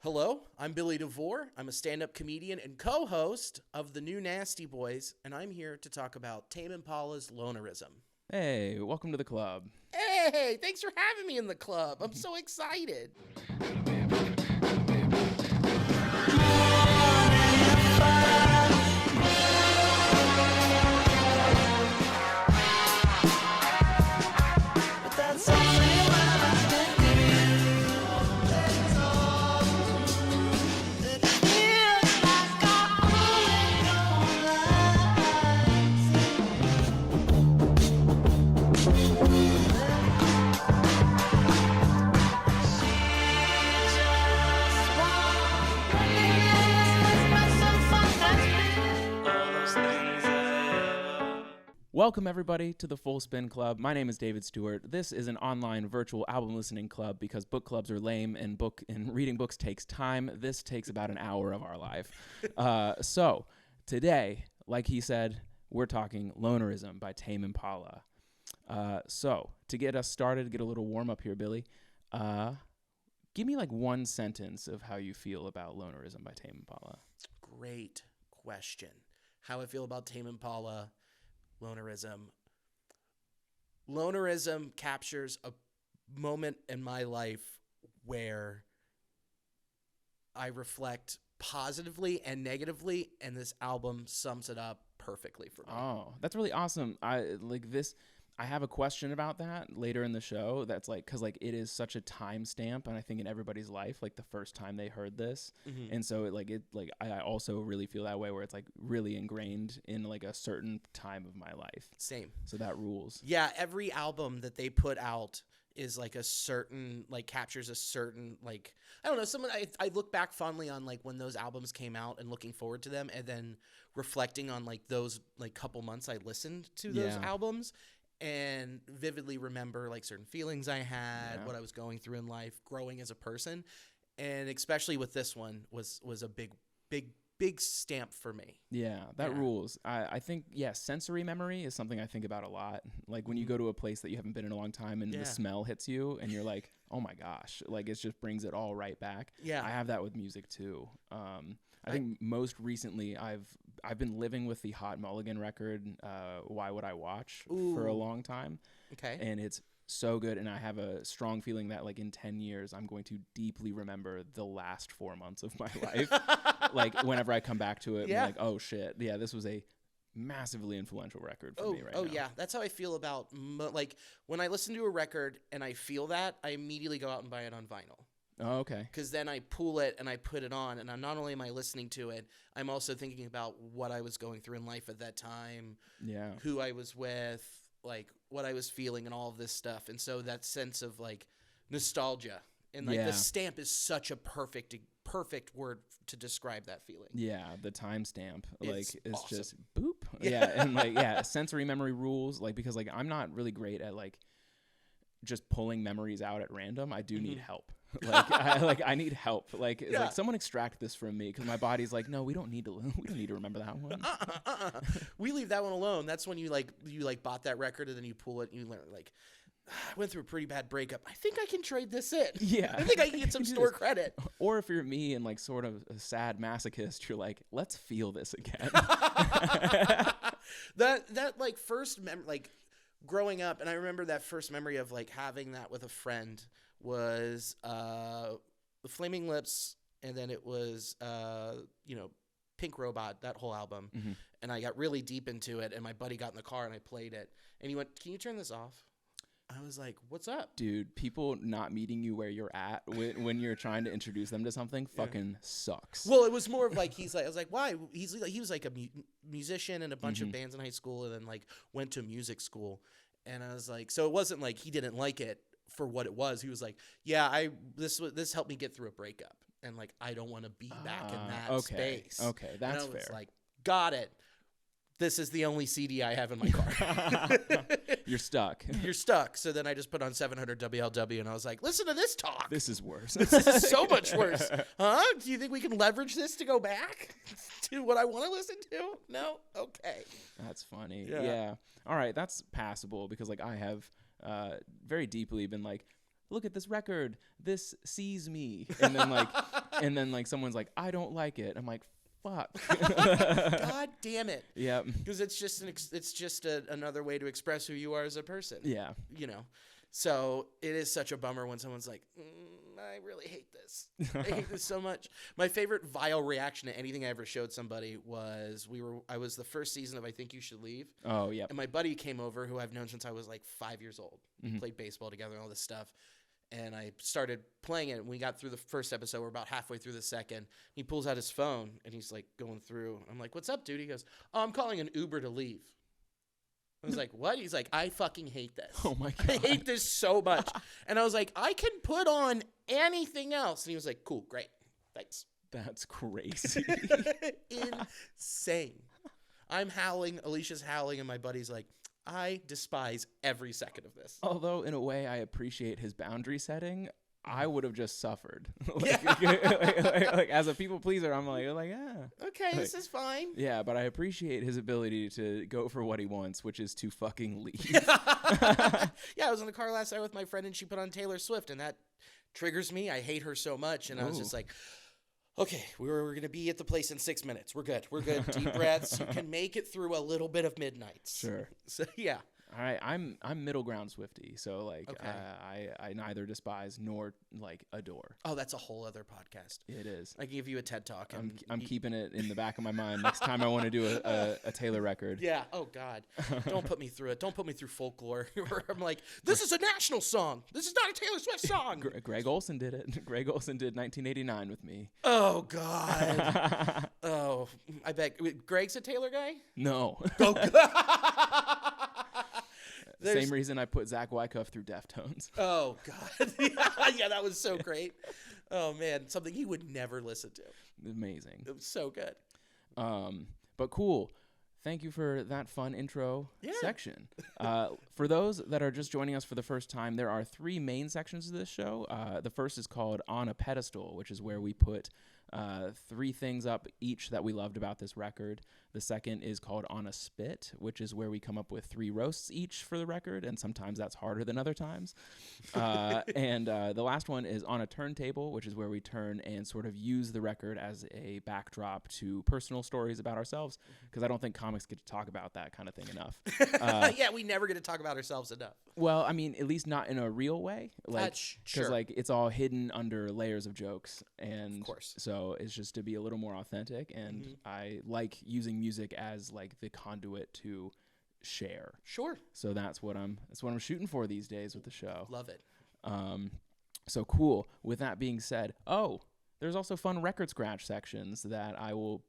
Hello, I'm Billy DeVore. I'm a stand-up comedian and co-host of the new Nasty Boys, and I'm here to talk about Tame Impala's Lonerism. Hey, welcome to the club. Hey, thanks for having me in the club. I'm so excited. Welcome, everybody, to the Full Spin Club. My name is David Stewart. This is an online virtual album listening club because book clubs are lame and reading books takes time. This takes about an hour of our life. So today, like he said, we're talking Lonerism by Tame Impala. So to get us started, get a little warm up here, Billy, give me like one sentence of how you feel about Lonerism by Tame Impala. Great question. How I feel about Tame Impala, Lonerism. Lonerism captures a moment in my life where I reflect positively and negatively, and this album sums it up perfectly for me. Oh, that's really awesome. I have a question about that later in the show. That's like, cause like it is such a timestamp, and I think in everybody's life, like the first time they heard this, and so I also really feel that way, where it's like really ingrained in like a certain time of my life. Same. So that rules. Yeah, every album that they put out is like a certain, like captures a certain, like, I don't know, I look back fondly on like when those albums came out and looking forward to them, and then reflecting on like those like couple months I listened to those albums, and vividly remember like certain feelings I had, what I was going through in life, growing as a person. And especially with this one was a big stamp for me. Yeah, that rules. I think, sensory memory is something I think about a lot. Like when you go to a place that you haven't been in a long time and the smell hits you and you're like, oh my gosh, like it just brings it all right back. Yeah. I have that with music too. I think most recently I've been living with the Hot Mulligan record, Why Would I Watch, for a long time. Okay. And it's so good, and I have a strong feeling that like in 10 years I'm going to deeply remember the last 4 months of my life. Like whenever I come back to it, I'm like, oh shit, yeah, this was a massively influential record for me right now. Oh yeah, that's how I feel about like when I listen to a record and I feel that, I immediately go out and buy it on vinyl. Oh, okay. Because then I pull it and I put it on, and I'm not only am I listening to it, I'm also thinking about what I was going through in life at that time, who I was with, like what I was feeling, and all of this stuff. And so that sense of like nostalgia and like the stamp is such a perfect word to describe that feeling. Yeah, the timestamp it's awesome. Just boop. Yeah, and like sensory memory rules. Like because like I'm not really great at like just pulling memories out at random. I do need help. I need help. Like someone extract this from me, because my body's like, no, we don't need to remember that one. We leave that one alone. That's when you bought that record and then you pull it and you learn like, I went through a pretty bad breakup. I think I can trade this in. Yeah, I think I can get some store credit. Or if you're me and like sort of a sad masochist, you're like, let's feel this again. that like first memory, like growing up, and I remember that first memory of like having that with a friend was the Flaming Lips, and then it was Pink Robot, that whole album. And I got really deep into it, and my buddy got in the car and I played it, and he went, "Can you turn this off?" I was like, "What's up?" Dude, people not meeting you where you're at when you're trying to introduce them to something fucking sucks. Well, it was more of like, I was like, why? He was like a musician in a bunch of bands in high school, and then like went to music school. And I was like, so it wasn't like he didn't like it for what it was. He was like, yeah, this helped me get through a breakup, and like I don't want to be back in that space. Okay, that's fair. And I was like, got it. This is the only CD I have in my car. You're stuck. You're stuck. So then I just put on 700 WLW, and I was like, listen to this talk. This is worse. This is so much worse. Huh? Do you think we can leverage this to go back to what I want to listen to? No? Okay. That's funny. Yeah. All right. That's passable, because like I have very deeply been like look at this record. This sees me. And then like someone's like, I don't like it. I'm like, fuck. God damn it. Yeah. Because it's just another way to express who you are as a person. Yeah. You know. So it is such a bummer when someone's like, I really hate this. I hate this so much. My favorite vile reaction to anything I ever showed somebody was I was the first season of I Think You Should Leave. Oh, yeah. And my buddy came over, who I've known since I was like 5 years old. We played baseball together and all this stuff. And I started playing it. And we got through the first episode. We're about halfway through the second. He pulls out his phone and he's like going through. I'm like, what's up, dude? He goes, oh, I'm calling an Uber to leave. I was like, what? He's like, I fucking hate this. Oh, my God. I hate this so much. And I was like, I can put on anything else. And he was like, cool, great. Thanks. That's crazy. Insane. I'm howling. Alicia's howling. And my buddy's like, I despise every second of this. Although, in a way, I appreciate his boundary setting. I would have just suffered. Like, as a people pleaser, I'm like, yeah. Okay, this is fine. Yeah, but I appreciate his ability to go for what he wants, which is to fucking leave. Yeah, I was in the car last night with my friend, and she put on Taylor Swift, and that triggers me. I hate her so much, and I was just like, okay, we're going to be at the place in 6 minutes. We're good. We're good. Deep breaths. You can make it through a little bit of midnights. Sure. So, yeah. All right, I'm middle ground Swiftie, so like Okay. I neither despise nor like adore. Oh, that's a whole other podcast. It is. I can give you a TED Talk. I'm keeping it in the back of my mind next time I want to do a Taylor record. Yeah. Oh God. Don't put me through it. Don't put me through folklore where I'm like, this is a national song. This is not a Taylor Swift song. Greg Olson did it. Greg Olson did 1989 with me. Oh God. Oh, I bet Greg's a Taylor guy. No. Oh God. Same reason I put Zach Wyckoff through Deftones. Oh God. Yeah, that was so great. Oh man, something he would never listen to. Amazing. It was so good. But cool. Thank you for that fun intro section. For those that are just joining us for the first time, there are 3 main sections of this show. The first is called On a Pedestal, which is where we put 3 things up each that we loved about this record. The second is called On a Spit, which is where we come up with 3 roasts each for the record, and sometimes that's harder than other times. And the last one is On a Turntable, which is where we turn and sort of use the record as a backdrop to personal stories about ourselves, because I don't think comics get to talk about that kind of thing enough. Yeah, we never get to talk about ourselves enough. Well, I mean, at least not in a real way, like sure. like it's all hidden under layers of jokes, and of course. So it's just to be a little more authentic, and I like using music as like the conduit to share. Sure. So that's what I'm shooting for these days with the show. Love it. So cool. With that being said, there's also fun record scratch sections that I will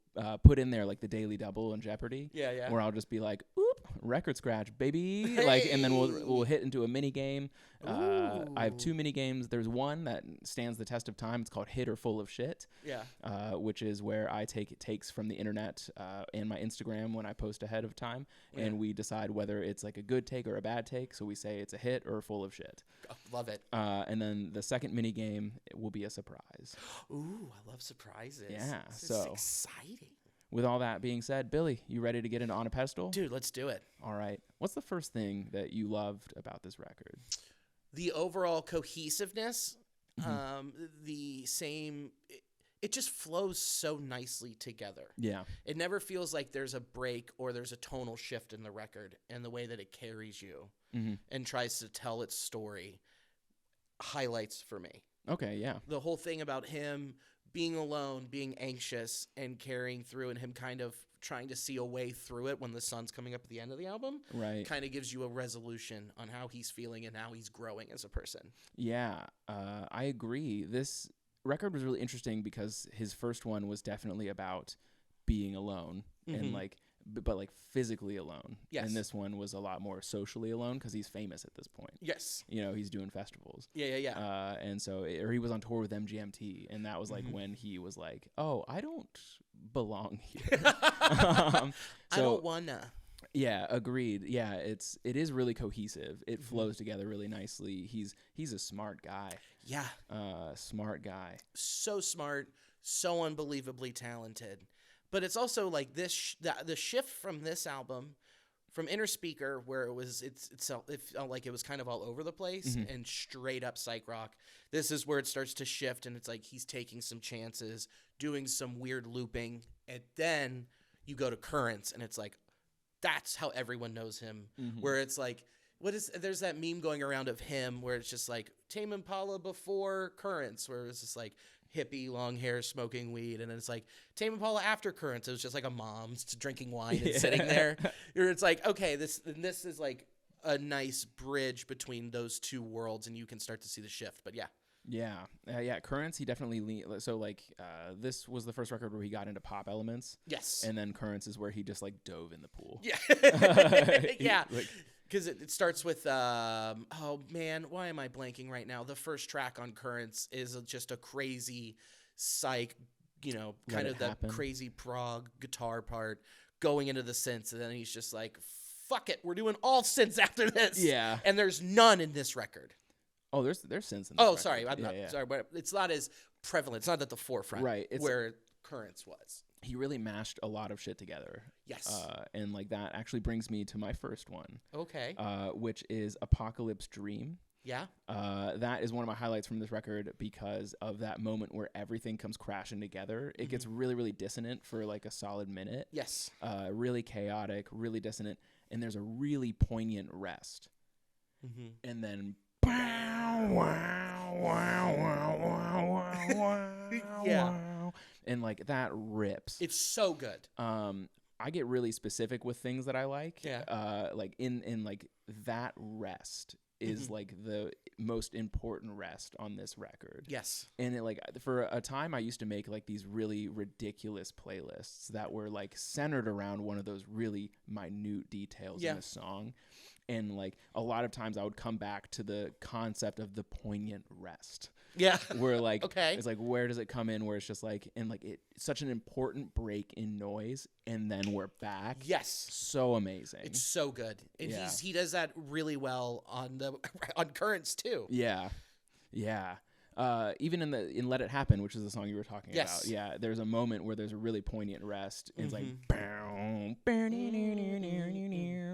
put in there, like the Daily Double and Jeopardy. Yeah. Where I'll just be like, oop, record scratch, baby. Hey! Like, and then we'll hit into a mini game. I have 2 mini games. There's one that stands the test of time. It's called Hit or Full of Shit. Yeah. Which is where I take takes from the internet and my Instagram when I post ahead of time, and we decide whether it's like a good take or a bad take. So we say it's a hit or full of shit. Oh, love it. And then the second mini game will be a surprise. Ooh, I love surprises. Yeah. This is exciting. With all that being said, Billy, you ready to get into On a Pedestal? Dude, let's do it. All right. What's the first thing that you loved about this record? The overall cohesiveness, the same. It just flows so nicely together. Yeah. It never feels like there's a break or there's a tonal shift in the record, and the way that it carries you and tries to tell its story highlights for me. Okay, yeah. The whole thing about him being alone, being anxious, and carrying through, and him kind of trying to see a way through it when the sun's coming up at the end of the album, right, kind of gives you a resolution on how he's feeling and how he's growing as a person. Yeah, I agree. This record was really interesting because his first one was definitely about being alone and like, but like physically alone. Yes. And this one was a lot more socially alone because he's famous at this point. Yes. You know, he's doing festivals. Yeah. And so, or he was on tour with MGMT, and that was like when he was like, "Oh, I don't belong here." I don't wanna. Yeah, agreed. Yeah, it is really cohesive. It flows together really nicely. He's a smart guy. Yeah. Smart guy. So smart, so unbelievably talented. But it's also like this the shift from this album from Inner Speaker, where it felt like it was kind of all over the place and straight up psych rock. This is where it starts to shift, and it's like he's taking some chances, doing some weird looping, and then you go to Currents, and it's like that's how everyone knows him. Where it's like, there's that meme going around of him where it's just like Tame Impala before Currents, where it's just like hippie, long hair, smoking weed, and then it's like Tame Impala after Currents. It was just like a mom's drinking wine and sitting there. It's like, okay, this is like a nice bridge between those two worlds, and you can start to see the shift. But yeah, Currents, he definitely this was the first record where he got into pop elements. Yes, and then Currents is where he just like dove in the pool. Yeah, because it starts with oh man, why am I blanking right now? The first track on Currents is just a crazy psych, kind of the crazy prog guitar part going into the synths, and then he's just like, fuck it, we're doing all synths after this. Yeah, and there's none in this record. Oh, there's synths in this record. Sorry, sorry, but it's not as prevalent. It's not at the forefront, right? It's where Currents was. He really mashed a lot of shit together. Yes. And like that actually brings me to my first one. Okay. Which is Apocalypse Dream. Yeah. That is one of my highlights from this record because of that moment where everything comes crashing together. It gets really, really dissonant for like a solid minute. Yes. Really chaotic, really dissonant, and there's a really poignant rest. And then yeah. And like that rips. It's so good. I get really specific with things that I like. Yeah. Like in like that rest is like the most important rest on this record. Yes. And it, like for a time I used to make like these really ridiculous playlists that were like centered around one of those really minute details in a song. And like a lot of times I would come back to the concept of the poignant rest. Yeah. Where like, it's like, where does it come in? Where it's just like, and like it's such an important break in noise. And then we're back. Yes. So amazing. It's so good. And he does that really well on Currents too. Yeah. Yeah. Even in Let It Happen, which is the song you were talking about. Yeah. There's a moment where there's a really poignant rest. And it's like,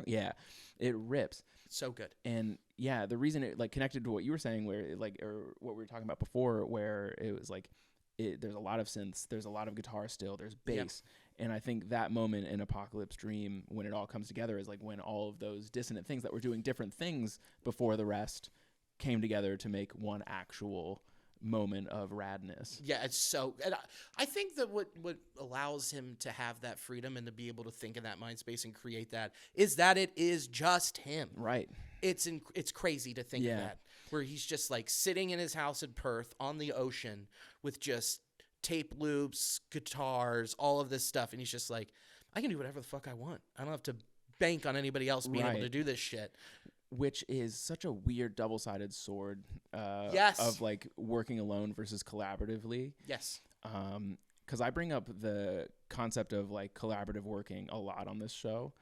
yeah. It rips. So good. And yeah, the reason it like connected to what you were saying, where it, like, or what we were talking about before, where it was like, there's a lot of synths, there's a lot of guitar still, there's bass. And I think that moment in Apocalypse Dream, when it all comes together, is like when all of those dissonant things that were doing different things before the rest came together to make one actual moment of radness. Yeah, it's so, and I think that what allows him to have that freedom and to be able to think in that mind space and create that is that it is just him. Right. It's crazy to think of that, where he's just like sitting in his house in Perth on the ocean with just tape loops, guitars, all of this stuff, and he's just like, I can do whatever the fuck I want. I don't have to bank on anybody else being able to do this shit. Which is such a weird double-sided sword of like working alone versus collaboratively. Yes. Because I bring up the concept of like collaborative working a lot on this show,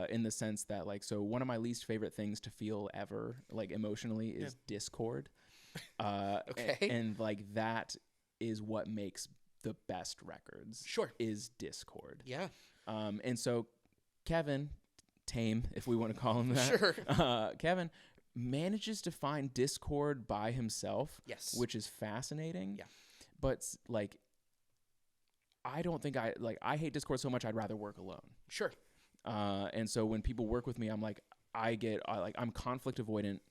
in the sense that like, so one of my least favorite things to feel ever, like emotionally, is discord. And like that is what makes the best records. Sure. Is discord. Yeah. And so Tame, if we want to call him that. Sure. Kevin manages to find discord by himself. Yes. Which is fascinating. Yeah. But like, I don't think I hate discord so much I'd rather work alone. Sure. And so when people work with me, I'm like, I'm conflict avoidant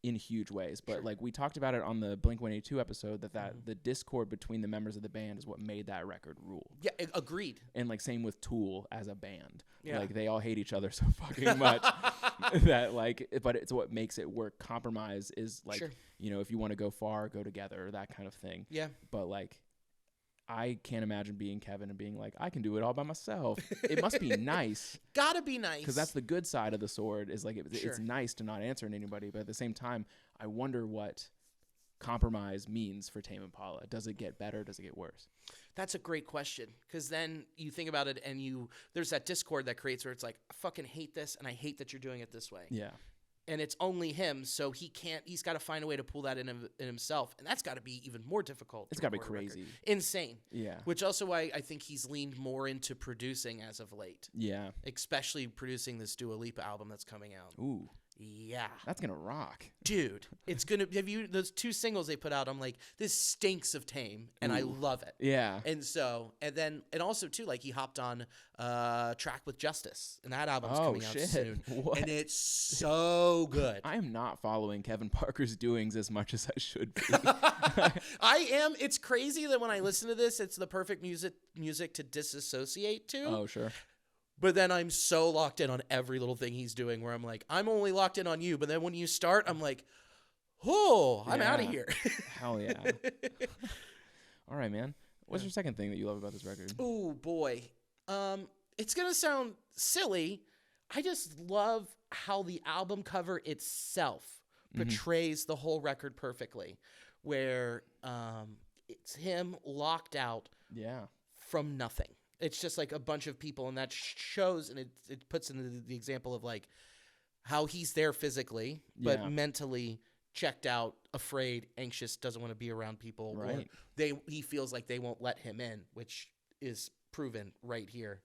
in huge ways. But like we talked about it on the Blink-182 episode, that the discord between the members of the band is what made that record rule. Yeah, agreed. And like same with Tool as a band. Yeah. Like they all hate each other so fucking much that like, but it's what makes it work. Compromise is like, if you want to go far, go together, that kind of thing. Yeah. But like, I can't imagine being Kevin and being like, I can do it all by myself. It must be nice. Gotta be nice. Because that's the good side of the sword, is like it's nice to not answer to anybody. But at the same time, I wonder what compromise means for Tame Impala. Does it get better? Does it get worse? That's a great question. Because then you think about it and there's that discord that creates where it's like, I fucking hate this and I hate that you're doing it this way. Yeah. and it's only him, so he's got to find a way to pull that in himself, and that's got to be even more difficult. It's got to be crazy. Insane. Yeah. Which also why I think he's leaned more into producing as of late. Yeah. Especially producing this Dua Lipa album that's coming out. Ooh. Yeah. That's going to rock. Dude, it's going to those 2 singles they put out, I'm like, this stinks of Tame, and I love it. Yeah. And also too, like he hopped on Track with Justice, and that album's coming out soon. What? And it's so good. I am not following Kevin Parker's doings as much as I should be. I am. It's crazy that when I listen to this, it's the perfect music to disassociate to. Oh, sure. But then I'm so locked in on every little thing he's doing where I'm like, I'm only locked in on you. But then when you start, I'm like, oh, I'm out of here. Hell yeah. All right, man. What's your second thing that you love about this record? Oh, boy. It's going to sound silly. I just love how the album cover itself portrays the whole record perfectly, where it's him locked out from nothing. It's just like a bunch of people, and that shows, and it puts in the example of like how he's there physically, but mentally checked out, afraid, anxious, doesn't want to be around people. Right. He feels like they won't let him in, which is proven right here.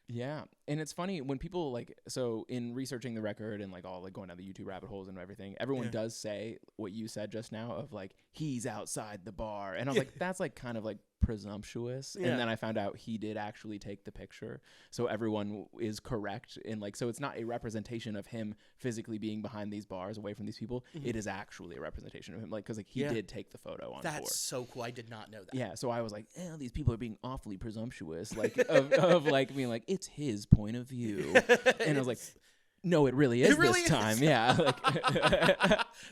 Yeah. And it's funny when people so in researching the record and all going down the YouTube rabbit holes and everything, everyone does say what you said just now of he's outside the bar. And I was like, that's kind of presumptuous. And then I found out he did actually take the picture. So everyone is correct in so it's not a representation of him physically being behind these bars away from these people. It is actually a representation of him because he did take the photo on tour. That's so cool. I did not know that. Yeah. So I was like, these people are being awfully presumptuous of being it's his point of view. And I was like, no, it really is this time. Yeah.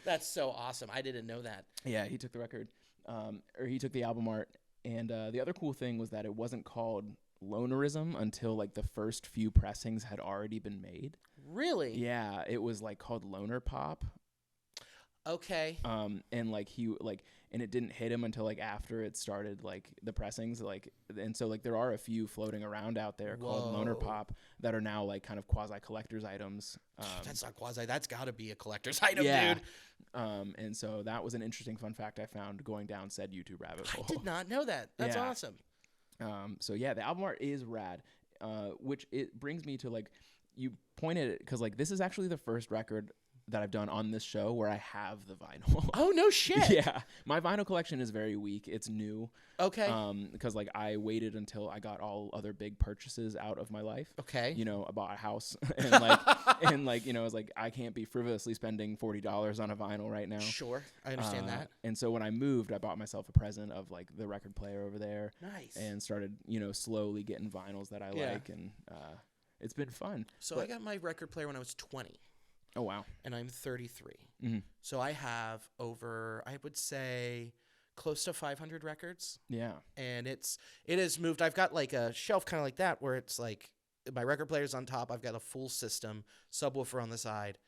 That's so awesome. I didn't know that. Yeah. He took the record or he took the album art. And the other cool thing was that it wasn't called Lonerism until the first few pressings had already been made. Really? Yeah, it was called Loner Pop. Okay. And he and it didn't hit him until after it started the pressings and so there are a few floating around out there called Loner Pop that are now kind of quasi collector's items. That's not quasi. That's got to be a collector's item, dude. And so that was an interesting fun fact I found going down said YouTube rabbit hole. I did not know that. That's awesome. So yeah, the album art is rad, which it brings me to you pointed it because this is actually the first record that I've done on this show where I have the vinyl. Oh, no shit. Yeah. My vinyl collection is very weak. It's new. Okay. Because I waited until I got all other big purchases out of my life. Okay. I bought a house and and I was I can't be frivolously spending $40 on a vinyl right now. Sure. I understand that. And so when I moved, I bought myself a present of the record player over there. Nice. And started, slowly getting vinyls that I like. And it's been fun. So I got my record player when I was 20. Oh, wow. And I'm 33. Mm-hmm. So I have over, I would say, close to 500 records. Yeah. And it has moved. I've got a shelf kind of like that where it's my record player's on top. I've got a full system, subwoofer on the side,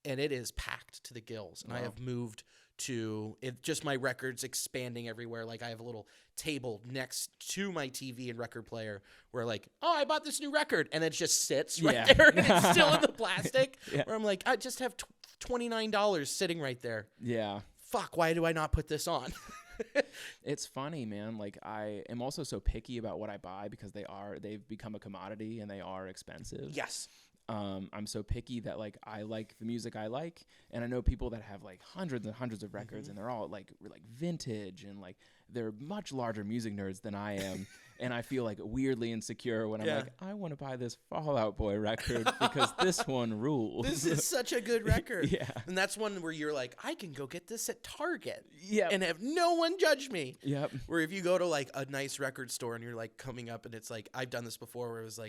and it is packed to the gills. And I have moved to just my records expanding everywhere. I have a little table next to my TV and record player where I bought this new record, and it just sits right there and it's still in the plastic. Where I'm I just have $29 sitting right there. Yeah. Fuck, why do I not put this on? It's funny, man. I am also so picky about what I buy because they've become a commodity and they are expensive. Yes. I'm so picky that I like the music I like, and I know people that have hundreds and hundreds of records, and they're all vintage, and they're much larger music nerds than I am, and I feel weirdly insecure when I'm I want to buy this Fall Out Boy record because this one rules. This is such a good record. Yeah, and that's one where you're I can go get this at Target, and have no one judge me. Yep. Where if you go to a nice record store and you're coming up and it's I've done this before where it was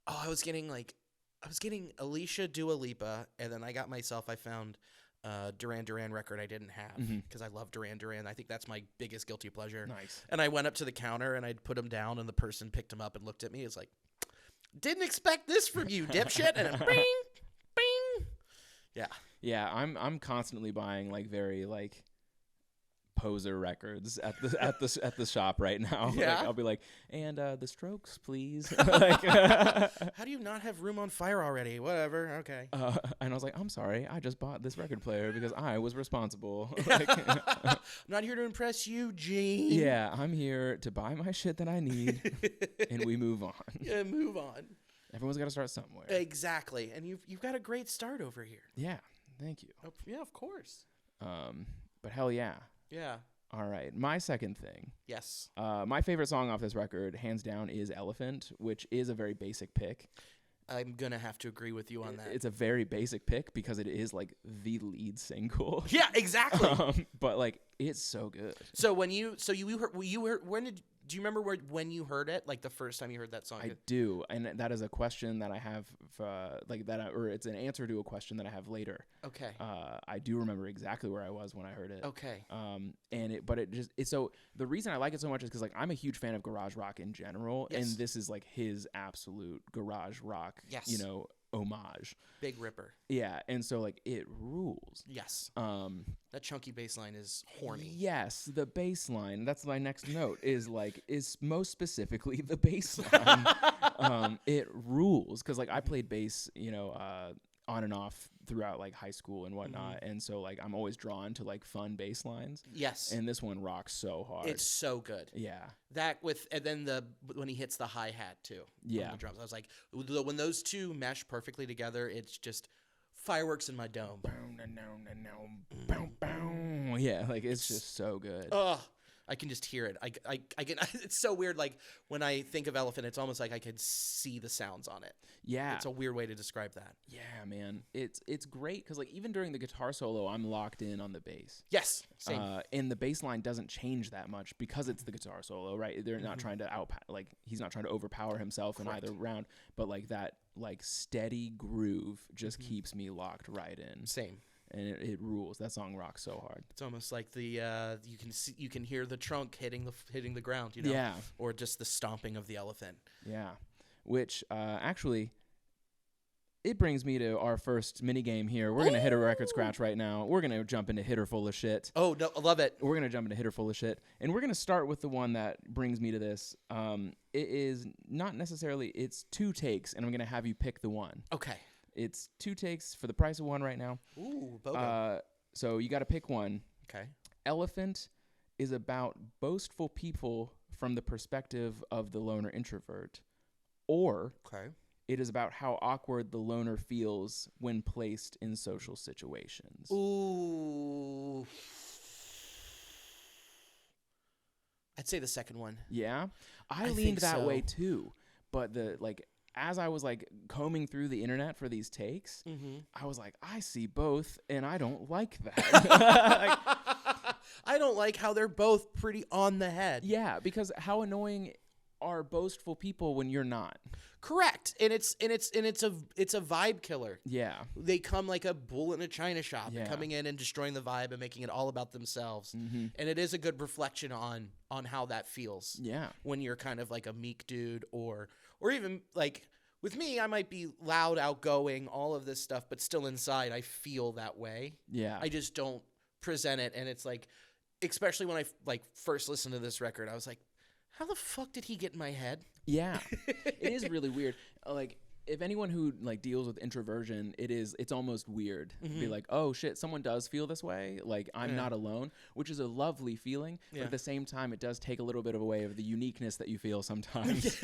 I was getting Alicia Dua Lipa, and then I found Duran Duran record I didn't have because I love Duran Duran. I think that's my biggest guilty pleasure. Nice. And I went up to the counter and I'd put them down, and the person picked them up and looked at me. It's didn't expect this from you, dipshit. And then bing, bing. Yeah. Yeah, I'm constantly buying very poser records at the shop right now. Yeah. Like, I'll be like, and the Strokes, please. Like, how do you not have Room on Fire already? Whatever. Okay. And I was like, I'm sorry, I just bought this record player because I was responsible. Like, I'm not here to impress you, Gene. yeah, I'm here to buy my shit that I need, and we move on. Yeah, move on. Everyone's got to start somewhere. Exactly, and you've got a great start over here. Yeah, thank you. Oh, yeah, of course. But hell yeah. Yeah. All right, my second thing. Yes. My favorite song off this record, hands down, is Elephant, which is a very basic pick. I'm gonna have to agree with you on that. It's a very basic pick because it is like the lead single. Yeah, exactly. But like, it's so good. So when you heard do you remember when you heard it? Like the first time you heard that song? I do, and that is a question that I have, or it's an answer to a question that I have later. Okay. I do remember exactly where I was when I heard it. Okay. So the reason I like it so much is because like I'm a huge fan of garage rock in general, Yes. and this is like his absolute garage rock, Yes. homage. Big Ripper. Yeah, and so like it rules. Yes. That chunky bass line is horny. Yes, the bass line. That's my next note. Is most specifically the bass line. It rules because like I played bass, on and off throughout like high school and whatnot, and so like I'm always drawn to like fun bass lines. Yes. And this one rocks so hard. It's so good. Yeah. And then when he hits the hi-hat too. Yeah. On the drums. I was like, when those two mesh perfectly together, it's just fireworks in my dome. Yeah, like it's just so good. Ugh. I can just hear it. I can. It's so weird. Like when I think of Elephant, it's almost like I could see the sounds on it. Yeah, it's a weird way to describe that. Yeah, man, it's great because like even during the guitar solo, I'm locked in on the bass. Yes, same. And the bass line doesn't change that much because it's the guitar solo, right? They're not trying to he's not trying to overpower himself in either round, but like that like steady groove just keeps me locked right in. Same. And it rules. That song rocks so hard. It's almost like you can hear the trunk hitting the ground, Yeah. or just the stomping of the elephant. Yeah, which actually, it brings me to our first mini game here. We're gonna hit a record scratch right now. We're gonna jump into Hitter Full of Shit. Oh no, I love it. We're gonna jump into Hitter Full of Shit, and we're gonna start with the one that brings me to this. It is not necessarily. It's two takes, and I'm gonna have you pick the one. Okay. It's two takes for the price of one right now. Ooh, BOGO. So you got to pick one. Okay. Elephant is about boastful people from the perspective of the loner introvert, or it is about how awkward the loner feels when placed in social situations. Ooh. I'd say the second one. Yeah? I leaned that way too, but as I was like combing through the internet for these takes, I was like, I see both, and I don't like that. I don't like how they're both pretty on the head. Yeah, because how annoying are boastful people when you're not? Correct, and it's a vibe killer. Yeah, they come like a bull in a china shop, coming in and destroying the vibe and making it all about themselves. And it is a good reflection on how that feels. Yeah, when you're kind of like a meek dude, or even like with me, I might be loud, outgoing, all of this stuff, but still inside I feel that way. Yeah, I just don't present it, and it's like, especially when I first listened to this record, I was like, how the fuck did he get in my head? Yeah, it is really weird. Like, if anyone who deals with introversion, it's almost weird to be like, oh shit, someone does feel this way. Like, I'm not alone, which is a lovely feeling. But at the same time, it does take a little bit of away of the uniqueness that you feel sometimes.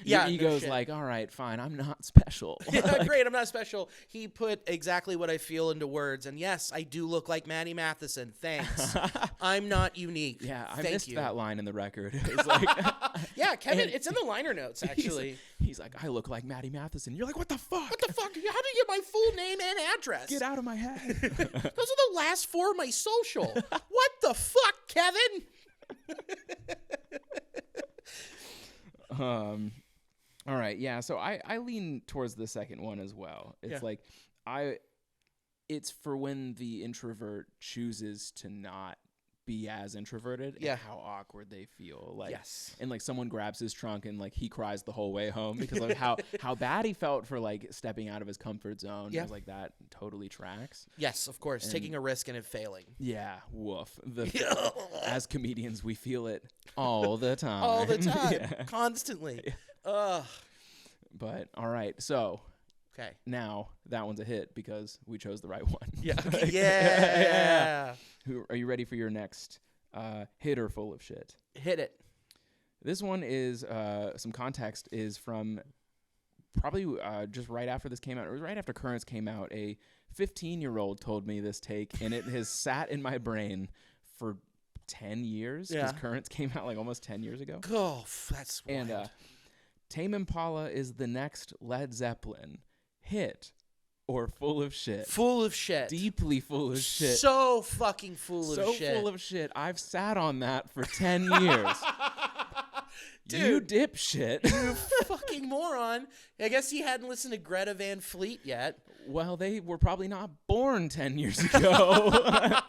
Your ego's like, all right, fine, I'm not special. Great, I'm not special. He put exactly what I feel into words, and yes, I do look like Maddie Matheson. Thanks. I'm not unique. Yeah, I missed that line in the record. It's yeah, Kevin, it's in the liner notes actually. He's like, I look like Maddie Matheson. You're like, what the fuck? What the fuck? How did you get my full name and address? Get out of my head. Those are the last four of my social. What the fuck, Kevin? All right, yeah. So I lean towards the second one as well. It's it's for when the introvert chooses to not be as introverted and how awkward they feel. Like, and like someone grabs his trunk and like he cries the whole way home because of how bad he felt for like stepping out of his comfort zone. Yeah. It was like that totally tracks. Yes, of course. And taking a risk and it failing. Yeah, woof. As comedians, we feel it all the time. All the time. Constantly. Ugh. But all right, so now that one's a hit because we chose the right one. Yeah. Yeah. Are you ready for your next hit or full of shit? Hit it. This one is some context is from probably just right after this came out. It was right after Currents came out. A 15-year-old told me this take, and it has sat in my brain for 10 years because Currents came out like almost 10 years ago. Oh, that's wild. And Tame Impala is the next Led Zeppelin. Hit or full of shit? Full of shit. Deeply full of shit. So fucking full of shit. So full of shit. I've sat on that for 10 years. Dude, you dipshit. You fucking moron. I guess he hadn't listened to Greta Van Fleet yet. Well, they were probably not born 10 years ago.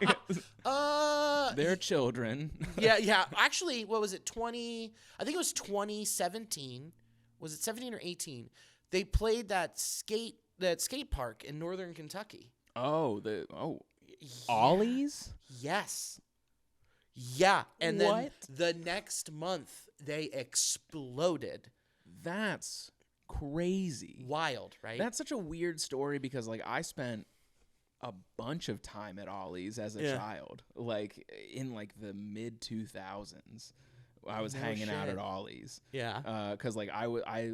They're children. Yeah. Actually, what was it? I think it was 2017. Was it 17 or 18? They played that skate park in northern Kentucky. Ollie's? Yes. Yeah, and then the next month they exploded. That's crazy. Wild, right? That's such a weird story because like I spent a bunch of time at Ollie's as a child, like in like the mid 2000s. I was hanging out at Ollie's. Yeah. Because like I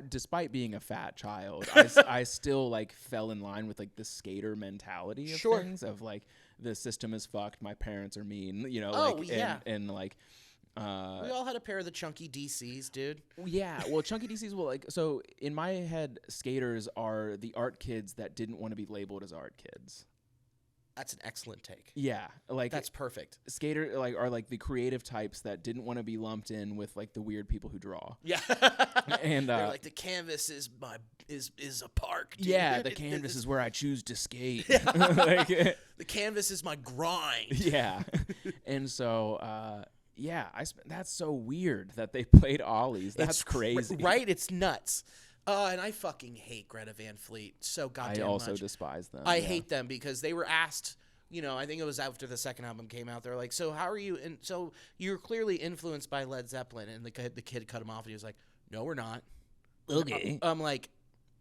despite being a fat child, I still like fell in line with like the skater mentality of things of like the system is fucked, my parents are mean, you know, and like we all had a pair of the chunky DCs, dude. Yeah, well, chunky DCs will like so in my head, skaters are the art kids that didn't want to be labeled as art kids. That's an excellent take. Yeah, like that's perfect. Skater are like the creative types that didn't want to be lumped in with like the weird people who draw. Yeah, and they're like the canvas is a park. Dude. Yeah, the canvas is where I choose to skate. Yeah. The canvas is my grind. Yeah, and so that's so weird that they played Ollie's. That's crazy, right? It's nuts. And I fucking hate Greta Van Fleet so goddamn much. I also despise them. I hate them because they were asked, you know, I think it was after the second album came out. They're like, so how are you? And so you're clearly influenced by Led Zeppelin. And the kid cut him off and he was like, no, we're not. Okay. I'm like,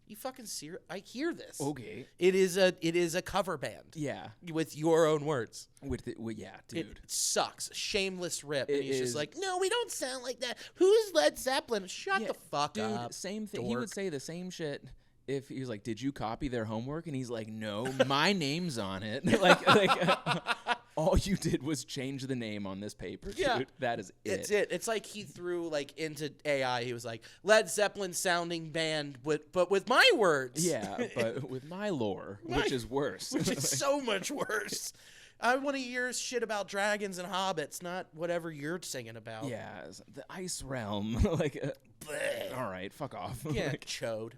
you fucking serious? I hear this. Okay. It is a cover band. Yeah. With your own words. Yeah, dude. It sucks. Shameless rip. And he's just like, no, we don't sound like that. Who's Led Zeppelin? Shut the fuck up. Same thing. Dork. He would say the same shit if he was like, did you copy their homework? And he's like, no, my name's on it. like all you did was change the name on this paper, dude. Yeah. That is it. It's it. It's like he threw like into AI. He was like, Led Zeppelin sounding band, but with my words. Yeah, but with my lore, which is worse. Which is so much worse. I want to hear shit about dragons and hobbits, not whatever you're singing about. Yeah, the ice realm. All right, fuck off. Yeah, chode.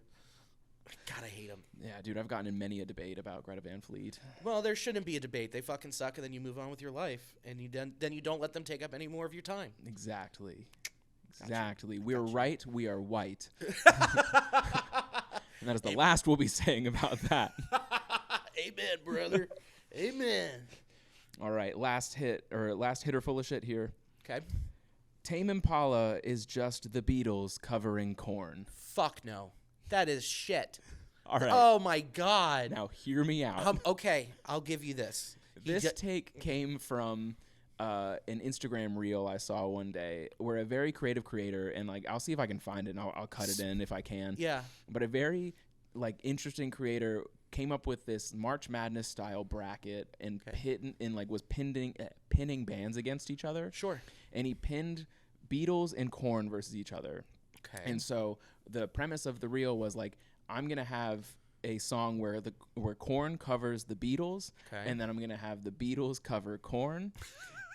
God, I hate him. Yeah, dude, I've gotten in many a debate about Greta Van Fleet. Well, there shouldn't be a debate. They fucking suck, and then you move on with your life, and then you don't let them take up any more of your time. Exactly. We're right. We are white. And that is the last we'll be saying about that. Amen, brother. Amen. All right, last hit or full of shit here. Okay. Tame Impala is just the Beatles covering Korn. Fuck no. That is shit. All right. Oh my God. Now hear me out. Okay, I'll give you this. This take came from an Instagram reel I saw one day where a very creative creator, and like I'll see if I can find it and I'll cut it in if I can. Yeah. But a very like interesting creator came up with this March Madness style bracket and was pinning bands against each other. Sure. And he pinned Beatles and Korn versus each other. Okay. And so the premise of the reel was like, I'm gonna have a song where Korn covers the Beatles, and then I'm gonna have the Beatles cover Korn,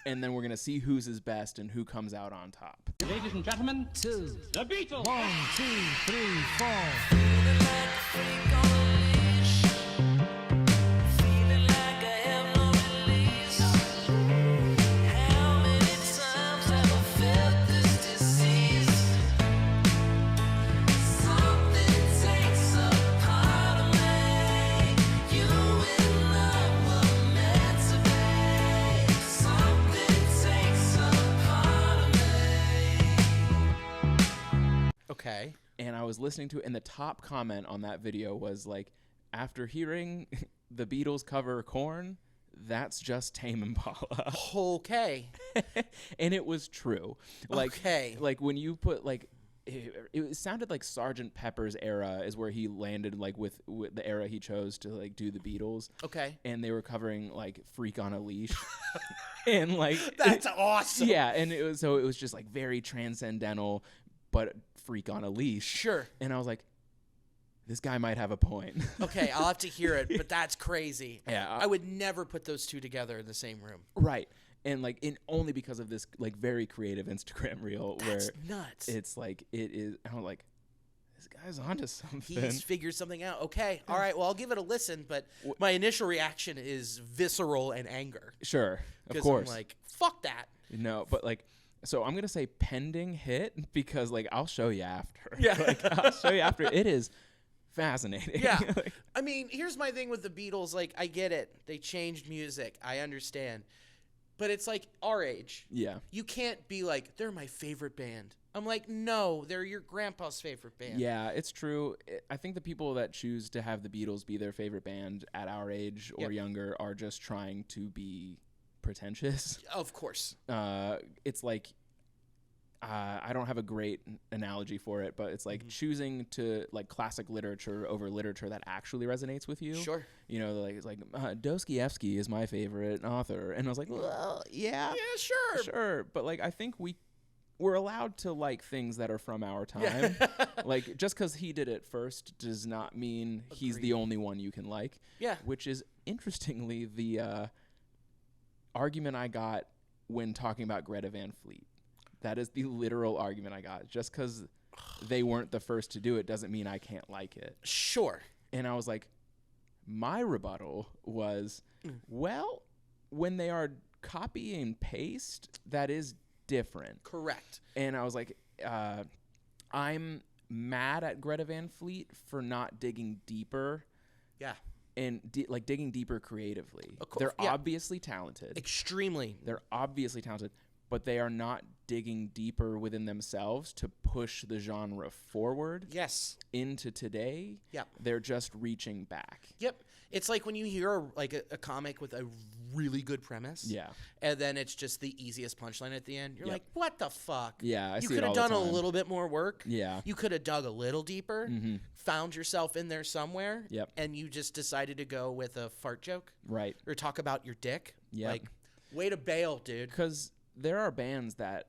and then we're gonna see who's his best and who comes out on top. Ladies and gentlemen, the Beatles. 1, 2, 3, 4. Feeling like a freak on a leash. Feeling like I have no release. Okay. And I was listening to it, and the top comment on that video was like, after hearing the Beatles cover Korn, that's just Tame Impala. Okay. And it was true. Like, Okay. like when you put like, it sounded like Sgt. Pepper's era is where he landed, like with the era he chose to like do the Beatles. Okay. And they were covering like Freak on a Leash. And like That's awesome. yeah, and it was just like very transcendental, but Freak on a Leash. Sure. And I was like, this guy might have a point. Okay, I'll have to hear it, but that's crazy. Yeah. I would never put those two together in the same room. Right. And like only because of this like very creative Instagram reel That's where nuts. it's like it is. I'm like, this guy's onto something. He's figured something out. Okay, all right. Well, I'll give it a listen, but my initial reaction is visceral and anger. Sure, of 'Cause course. I'm like, fuck that. No, but like, so I'm gonna say pending hit because like I'll show you after. Yeah. Like I'll show you after. It is fascinating. Yeah. Like, I mean, here's my thing with the Beatles. Like, I get it. They changed music. I understand. But it's like our age. yeah. You can't be like, they're my favorite band. I'm like, no, they're your grandpa's favorite band. Yeah, it's true. I think the people that choose to have the Beatles be their favorite band at our age or Yep. younger are just trying to be pretentious. Of course. It's like I don't have a great analogy for it, but it's like choosing to like classic literature over literature that actually resonates with you. Sure. You know, like it's like Dostoevsky is my favorite author, and I was like, well, yeah, Yeah, sure. sure, but like I think we're allowed to like things that are from our time. Like just because he did it first does not mean he's the Agreed. only one you can like. Yeah. Which is interestingly the argument I got when talking about Greta Van Fleet. That is the literal argument I got. Just because they weren't the first to do it doesn't mean I can't like it. Sure. And I was like, my rebuttal was, well, when they are copy and paste, that is different. Correct. And I was like, I'm mad at Greta Van Fleet for not digging deeper Yeah. and like digging deeper creatively. Of course, They're yeah. obviously talented. Extremely. They're obviously talented, but they are not digging deeper within themselves to push the genre forward Yes. into today. Yep. They're just reaching back. Yep. It's like when you hear a comic with a really good premise. Yeah. And then it's just the easiest punchline at the end. You're Yep. like, what the fuck? Yeah, I You see it could have all the done a time. little bit more work. Yeah. You could have dug a little deeper, Mm-hmm. found yourself in there somewhere. Yep. And you just decided to go with a fart joke Right. or talk about your dick. Yep. Like, way to bail, dude. Because there are bands that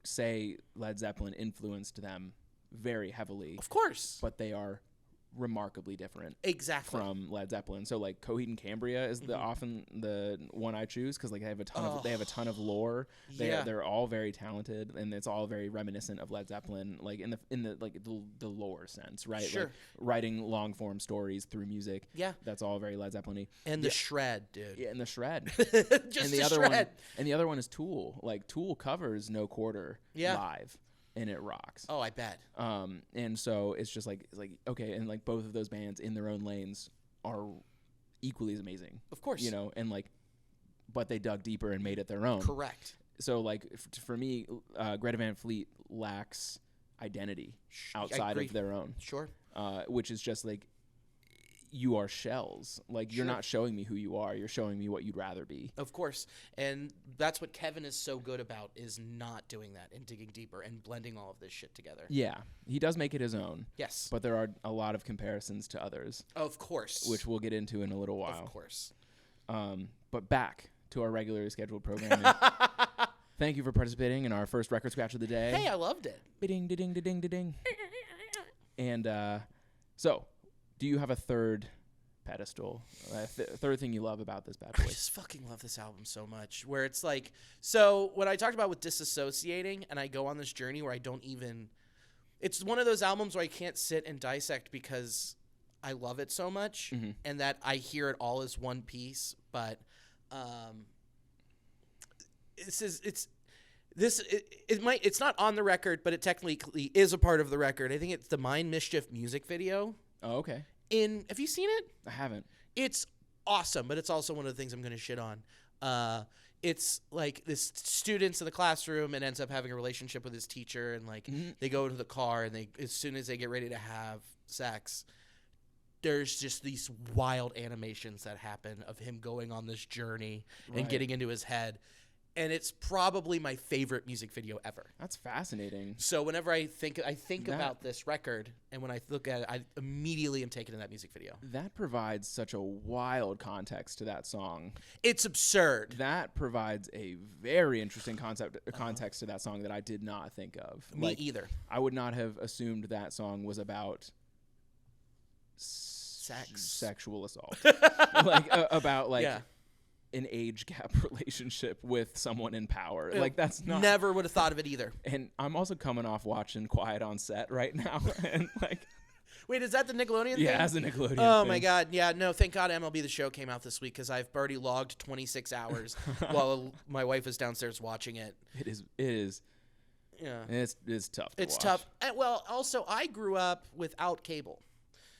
say Led Zeppelin influenced them very heavily, Of course. but they are remarkably different Exactly. from Led Zeppelin. So like Coheed and Cambria is the often the one I choose because like they have a ton of lore. Yeah. They're all very talented and it's all very reminiscent of Led Zeppelin, like in the like the lore sense, right? Sure. Like writing long form stories through music. Yeah. That's all very Led Zeppelin-y. And the shred, dude. Yeah, and the shred. Just and the the other shred. and the other one is Tool. Like Tool covers No Quarter Yeah. live, and it rocks. Oh, I bet. And so it's just like okay, and like both of those bands in their own lanes are equally as amazing. Of course. You know, and like, but they dug deeper and made it their own. Correct. So like for me, Greta Van Fleet lacks identity outside agree. of their own, Sure. which is just like. You are shells. Like you're Sure. not showing me who you are. You're showing me what you'd rather be. Of course. And that's what Kevin is so good about, is not doing that and digging deeper and blending all of this shit together. Yeah, he does make it his own. Yes. But there are a lot of comparisons to others, Of course. which we'll get into in a little while. Of course. But back to our regularly scheduled programming. Thank you for participating in our first record scratch of the day. Hey, I loved it. Ding, ding, ding, ding. And so, do you have a third pedestal? Third thing you love about this bad I boy? just fucking love this album so much. Where it's like, so what I talked about with disassociating, and I go on this journey where I don't even. It's one of those albums where I can't sit and dissect because I love it so much, and that I hear it all as one piece. But it's not on the record, but it technically is a part of the record. I think it's the Mind Mischief music video. Oh, okay. Have you seen it? I haven't. It's awesome, but it's also one of the things I'm going to shit on. it's like this student's in the classroom and ends up having a relationship with his teacher, and like they go to the car, and they, as soon as they get ready to have sex, there's just these wild animations that happen of him going on this journey and getting into his head. And it's probably my favorite music video ever. That's fascinating. So whenever I think about this record, and when I look at it, I immediately am taken to that music video. That provides such a wild context to that song. It's absurd. That provides a very interesting context to that song that I did not think of. Me either. I would not have assumed that song was about sexual assault. About an age gap relationship with someone in power. Like, that's not... Never would have thought of it either. And I'm also coming off watching Quiet on Set right now. And like... Wait, is that the Nickelodeon thing? Yeah, that's the Nickelodeon Oh, thing. my God. Yeah, no, thank God MLB The Show came out this week, because I've already logged 26 hours while my wife is downstairs watching it. It is. Yeah. It's tough to watch. It's tough. And, well, also, I grew up without cable.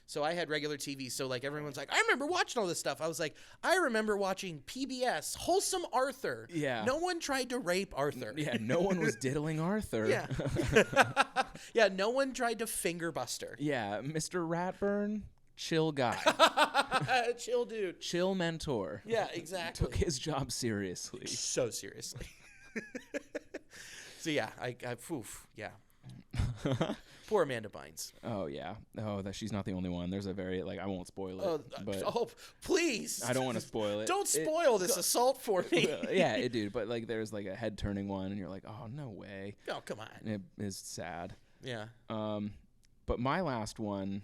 So I had regular TV. So, like, everyone's like, I remember watching all this stuff. I was like, I remember watching PBS, Wholesome Arthur. Yeah. No one tried to rape Arthur. Yeah, no one was diddling Arthur. Yeah. Yeah, no one tried to finger Buster. Yeah, Mr. Ratburn, chill guy. Chill dude. Chill mentor. Yeah, exactly. Took his job seriously. So seriously. So, yeah, yeah. Poor Amanda Bynes. Oh, yeah. Oh, that she's not the only one. There's a very, like, I won't spoil it. Oh, please. I don't want to spoil it. Don't spoil this assault for me. Yeah, dude. But, like, there's, like, a head-turning one, and you're like, oh, no way. Oh, come on. It is sad. Yeah. But my last one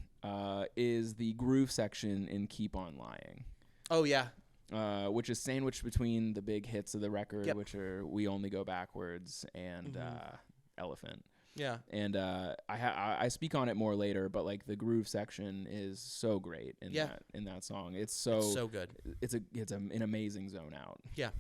is the groove section in Keep On Lying. Oh, yeah. Which is sandwiched between the big hits of the record, which are We Only Go Backwards and Elephant. Yeah. And I speak on it more later, but like the groove section is so great in that song. It's so good. It's an amazing zone out. Yeah.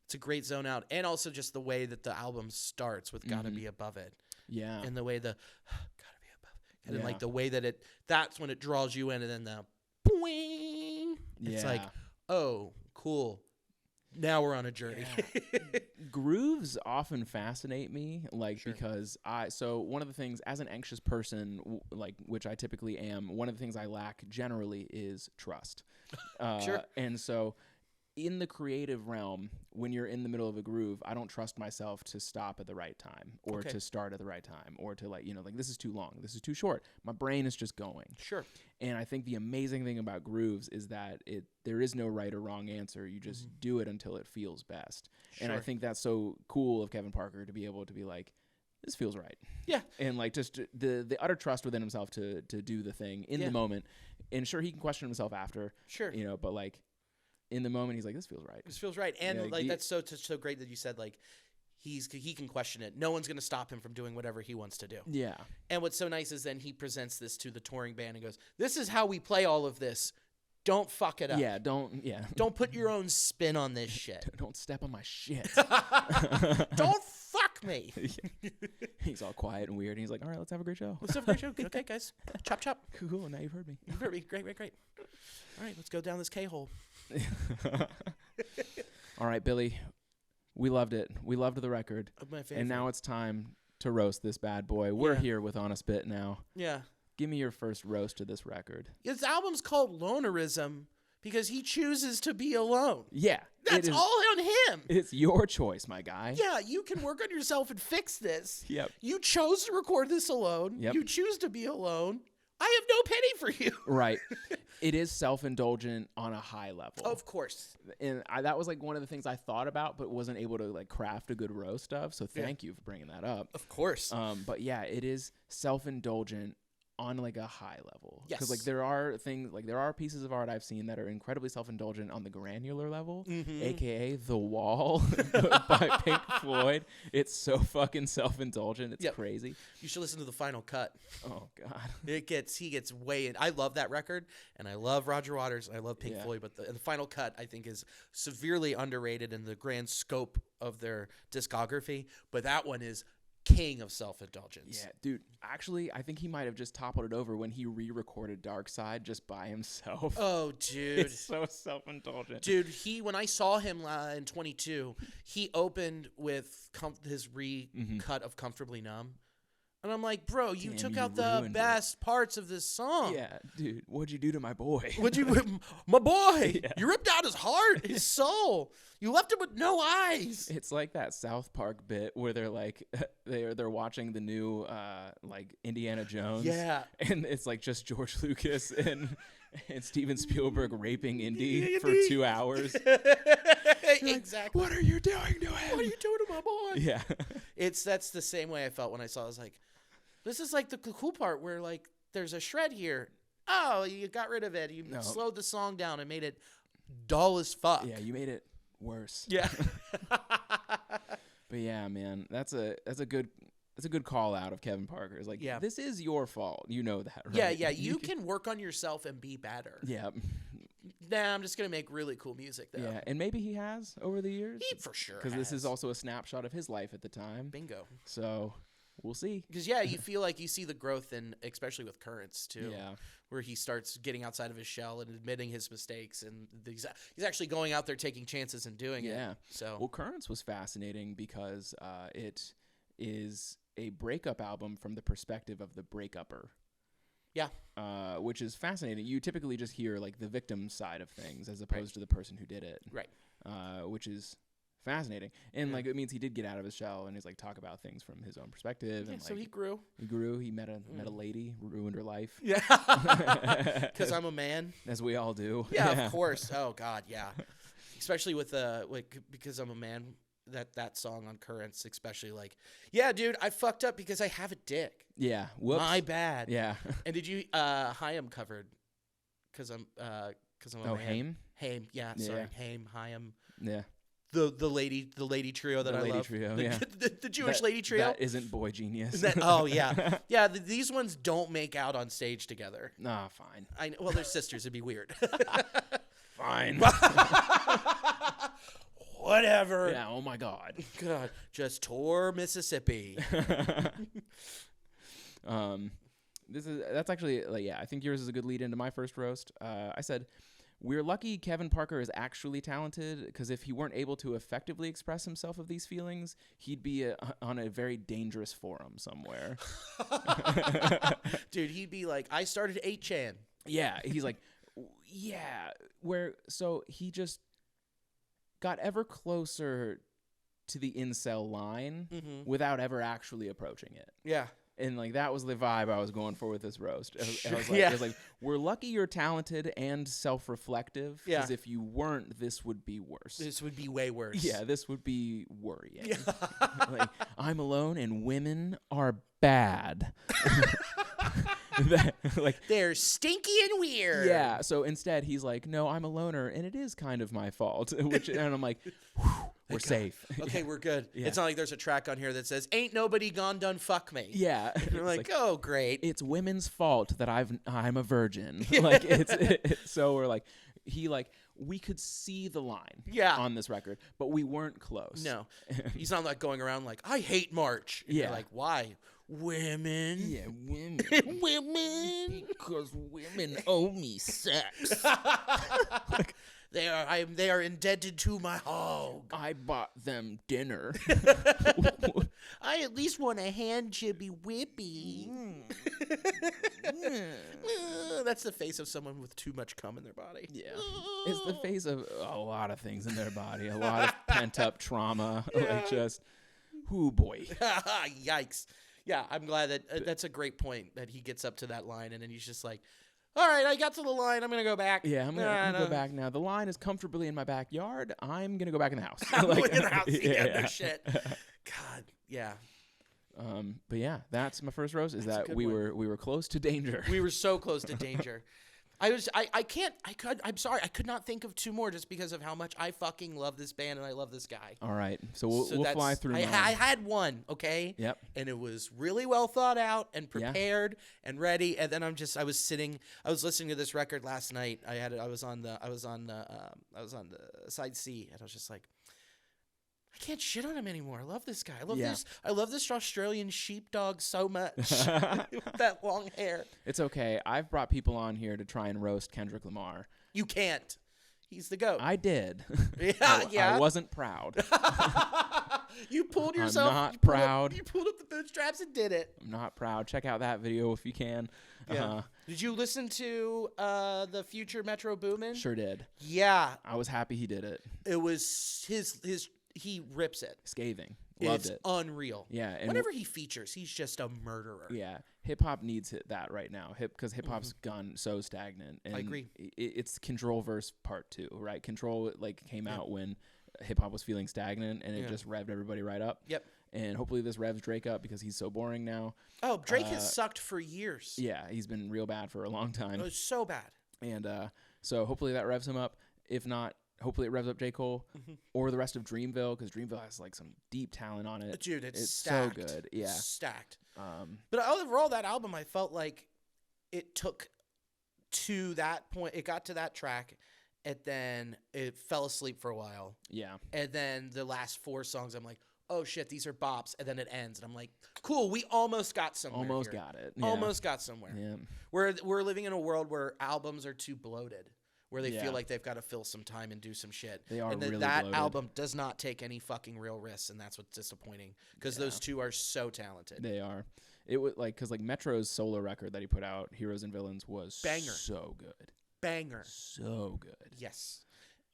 It's a great zone out, and also just the way that the album starts with "Gotta Be Above It." Yeah. And the way the "Gotta Be Above It," and then like the way that that's when it draws you in, and then the boing. It's like, oh, cool. Now we're on a journey. Yeah. Grooves often fascinate me, like, because so one of the things, as an anxious person, like, which I typically am, one of the things I lack generally is trust. And so in the creative realm, when you're in the middle of a groove, I don't trust myself to stop at the right time, or to start at the right time, or to, like, like, this is too long, this is too short. My brain is just going. Sure. And I think the amazing thing about grooves is that there is no right or wrong answer. You just do it until it feels best. Sure. And I think that's so cool of Kevin Parker to be able to be like, this feels right. Yeah. And like just the utter trust within himself to do the thing in the moment. And sure, he can question himself after. Sure. But like in the moment, he's like, this feels right. This feels right. And that's so great that you said, like, he can question it. No one's going to stop him from doing whatever he wants to do. Yeah. And what's so nice is then he presents this to the touring band and goes, this is how we play all of this. Don't fuck it up. Yeah, don't put your own spin on this shit. Don't step on my shit. Don't fuck me. He's all quiet and weird. And he's like, all right, let's have a great show. Let's have a great show. Okay, guys. Chop, chop. Cool. Now you've heard me. You've heard me. Great. All right, let's go down this K-hole. All right, Billy. We loved it. We loved the record. My favorite. And now it's time to roast this bad boy. We're here with On a Spit now. Yeah. Give me your first roast of this record. His album's called Lonerism because he chooses to be alone. Yeah. That's all on him. It's your choice, my guy. Yeah, you can work on yourself and fix this. Yep. You chose to record this alone. Yep. You choose to be alone. I have no penny for you. Right. It is self-indulgent on a high level. Of course. And that was like one of the things I thought about but wasn't able to like craft a good roast of. So thank you for bringing that up. Of course. But yeah, it is self-indulgent on like a high level. Yes. Because like there are pieces of art I've seen that are incredibly self-indulgent on the granular level, aka The Wall by Pink Floyd. It's so fucking self-indulgent. It's crazy. You should listen to the final cut. Oh God. He gets way in. I love that record, and I love Roger Waters, and I love Pink Floyd, but the final cut I think is severely underrated in the grand scope of their discography. But that one is king of self-indulgence. Yeah, dude. Actually, I think he might have just toppled it over when he re-recorded Dark Side just by himself. Oh, dude. It's so self-indulgent. Dude, when I saw him in 22, he opened with his recut of Comfortably Numb. And I'm like, bro, you took out the best parts of this song. Yeah, dude, what'd you do to my boy? My boy, Yeah. you ripped out his heart, his soul. You left him with no eyes. It's like that South Park bit where they're like, they're watching the new like Indiana Jones. Yeah. And it's like just George Lucas and Steven Spielberg raping Indy for 2 hours. Exactly. What are you doing to him? What are you doing to my boy? Yeah. That's the same way I felt when I saw it. I was like, this is like the cool part where like there's a shred here. Oh, you got rid of it. You slowed the song down and made it dull as fuck. Yeah, you made it worse. Yeah. But yeah, man, that's a good call out of Kevin Parker. It's like, this is your fault. You know that, right? Yeah. You can work on yourself and be better. Yeah. Nah, I'm just gonna make really cool music though. Yeah, and maybe he has over the years. He for sure. Because this is also a snapshot of his life at the time. Bingo. So we'll see. Because you feel like you see the growth in, especially with Currents too. Yeah. Where he starts getting outside of his shell and admitting his mistakes, and he's actually going out there taking chances and doing it. Yeah. So well, Currents was fascinating because it is a breakup album from the perspective of the breakupper. Yeah. Which is fascinating. You typically just hear like the victim side of things as opposed to the person who did it. Right. Which is fascinating. And like it means he did get out of his shell and he's like talk about things from his own perspective. Yeah, and so like, he grew. He grew. He met a lady, ruined her life. Yeah. Because I'm a man. As we all do. Yeah, of course. Oh God, yeah. Especially with because I'm a man. That song on Currents, especially like, yeah, dude, I fucked up because I have a dick. Yeah. Whoops. My bad. Yeah. And did you Haim covered? Because I'm a man. Haim? Haim, yeah. Sorry, Haim, Haim. Yeah. The lady trio that I love. Trio, the, yeah. the Jewish lady trio. That isn't Boy Genius. Oh yeah, yeah. These ones don't make out on stage together. Nah, fine. I know. Well, they're sisters. It'd be weird. Fine. Whatever. Yeah. Oh my God. God, just tore Mississippi. That's actually like, yeah. I think yours is a good lead into my first roast. I said, we're lucky Kevin Parker is actually talented, because if he weren't able to effectively express himself of these feelings, he'd be on a very dangerous forum somewhere. Dude, he'd be like, I started 8chan. Yeah, he's like, yeah. So he just got ever closer to the incel line without ever actually approaching it. Yeah. And like that was the vibe I was going for with this roast. I was like, we're lucky you're talented and self-reflective. Yeah. Because if you weren't, this would be worse. This would be way worse. Yeah, this would be worrying. Yeah. Like, I'm alone and women are bad. Like, they're stinky and weird. yeah. So instead, he's like, no, I'm a loner, and it is kind of my fault. And I'm like, we're safe. Okay, we're good. Yeah. It's not like there's a track on here that says, ain't nobody gone done fuck me. Yeah. And you're like, oh, great. It's women's fault that I'm a virgin. Like so we're like, we could see the line on this record, but we weren't close. No. He's not like going around like, I hate March. And you're like, why? Women. Yeah, women. Women. Because women owe me sex. They are indebted to my hog. I bought them dinner. I at least want a hand jibby whippy. That's the face of someone with too much cum in their body. Yeah. It's the face of a lot of things in their body. A lot of pent up trauma. Like just, ooh boy. Yikes. Yeah, I'm glad that that's a great point that he gets up to that line and then he's just like, all right, I got to the line. I'm going to go back. Yeah, I'm going to go back now. The line is comfortably in my backyard. I'm going to go back in the house. I'm going in the house. Yeah, no shit. God, yeah. But yeah, that's my first roast. Is That's a that good we one. were close to danger. We were so close to danger. I'm sorry, I could not think of two more just because of how much I fucking love this band and I love this guy. All right, so we'll that's- fly through. I mine. had one, okay? Yep. And it was really well thought out and prepared and ready. And then I was listening to this record last night. I was on the side C, and I was just like, I can't shit on him anymore. I love this guy. Yeah. I love this Australian sheepdog so much with that long hair. It's okay. I've brought people on here to try and roast Kendrick Lamar. You can't. He's the GOAT. I did. Yeah. I wasn't proud. You pulled yourself. I'm not proud. You pulled up the bootstraps and did it. I'm not proud. Check out that video if you can. Yeah. Did you listen to the Future Metro Boomin? Sure did. Yeah. I was happy he did it. It was his he rips it. Scathing. Loved It's it. unreal. Yeah. And Whenever he features, he's just a murderer. yeah. Hip hop needs that right now. Because hip hop's gone so stagnant. And I agree. It's Control verse part 2, right? Control came out when hip hop was feeling stagnant, and it just revved everybody right up. Yep. And hopefully this revs Drake up because he's so boring now. Oh, Drake has sucked for years. Yeah, he's been real bad for a long time. It was so bad. And so hopefully that revs him up. If not, hopefully it revs up J. Cole or the rest of Dreamville, because Dreamville has some deep talent on it. Dude, it's stacked. so good. Yeah. Stacked. But overall, that album, I felt like it took to that point. It got to that track, and then it fell asleep for a while. Yeah. And then the last 4 songs, I'm like, oh shit, these are bops. And then it ends, and I'm like, cool, we almost got somewhere. Almost here. got it. Yeah. Almost got somewhere. Yeah. We're living in a world where albums are too bloated, where they Yeah. feel like they've got to fill some time and do some shit. They are and really that bloated. album does not take any fucking real risks, and that's what's disappointing, because those two are so talented. They are. It was because Metro's solo record that he put out, Heroes and Villains, was Banger. so good. Banger. So good. Yes.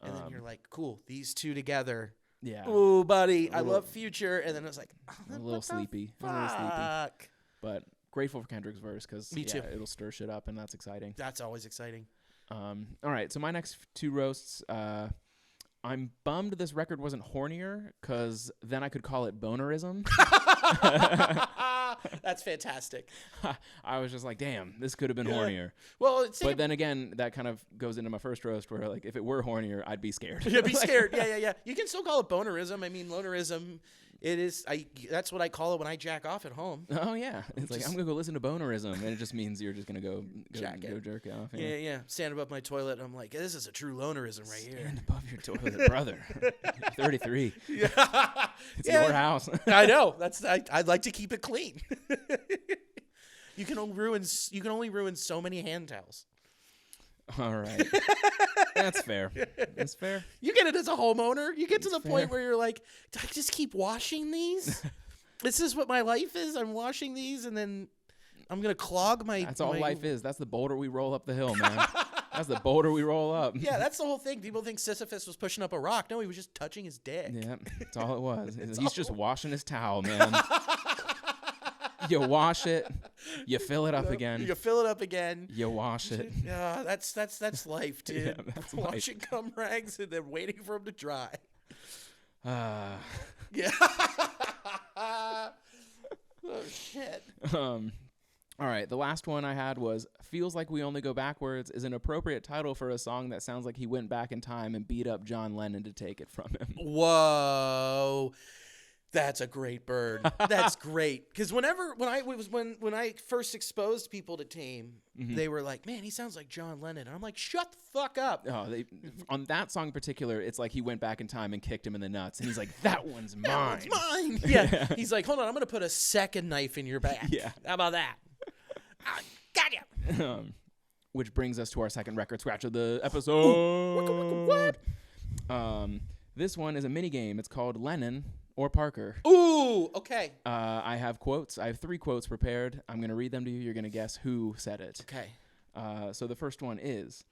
And then you're like, cool, these two together. Yeah. Ooh, buddy, I little- love Future. And then I was like, oh, A little sleepy. A little sleepy. Fuck. But grateful for Kendrick's verse because Me too. it'll stir shit up, and that's exciting. That's always exciting. All right, so my next 2 roasts, I'm bummed this record wasn't hornier, because then I could call it bonerism. That's fantastic. I was just like, damn, this could have been Yeah. hornier. Well, it's But then again, that kind of goes into my first roast where, if it were hornier, I'd be scared. You'd be scared. Yeah. You can still call it bonerism. I mean, lonerism, it is. That's what I call it when I jack off at home. Oh, yeah. It's like, I'm going to go listen to bonerism, and it just means you're just going to go Jack it. jerk off. Yeah. Stand above my toilet, and I'm like, this is a true lonerism right here. Stand above your toilet, brother. You're 33. Yeah. It's your house. I know. I'd like to keep it clean. You can only ruin so many hand towels. All right. That's fair. That's fair. You get it as a homeowner. You get to the fair. point where you're like, do I just keep washing these? This is what my life is. I'm washing these, and then I'm gonna clog my. That's all my- life is. That's the boulder we roll up the hill, man. That's the boulder we roll up. Yeah, that's the whole thing. People think Sisyphus was pushing up a rock. No, he was just touching his dick. Yeah, that's all it was. He's just washing his towel, man. You wash it, you fill it up again. You fill it up again. You wash it. Yeah, that's life, dude. Yeah, that's life. Washing cum rags and then waiting for them to dry. Yeah. Oh shit. All right, the last one I had was "Feels Like We Only Go Backwards" is an appropriate title for a song that sounds like he went back in time and beat up John Lennon to take it from him. Whoa. That's a great bird. That's great. Because when I first exposed people to Tame, they were like, "Man, he sounds like John Lennon." And I'm like, "Shut the fuck up." On that song in particular, it's like he went back in time and kicked him in the nuts, and he's like, "That one's mine." It's mine. Yeah. He's like, "Hold on, I'm gonna put a second knife in your back." Yeah. How about that? Got ya. Which brings us to our second record scratch of the episode. What? This one is a mini game. It's called Lennon or Parker. Ooh. Okay. I have quotes. I have 3 quotes prepared. I'm going to read them to you. You're going to guess who said it. Okay. So the first one is,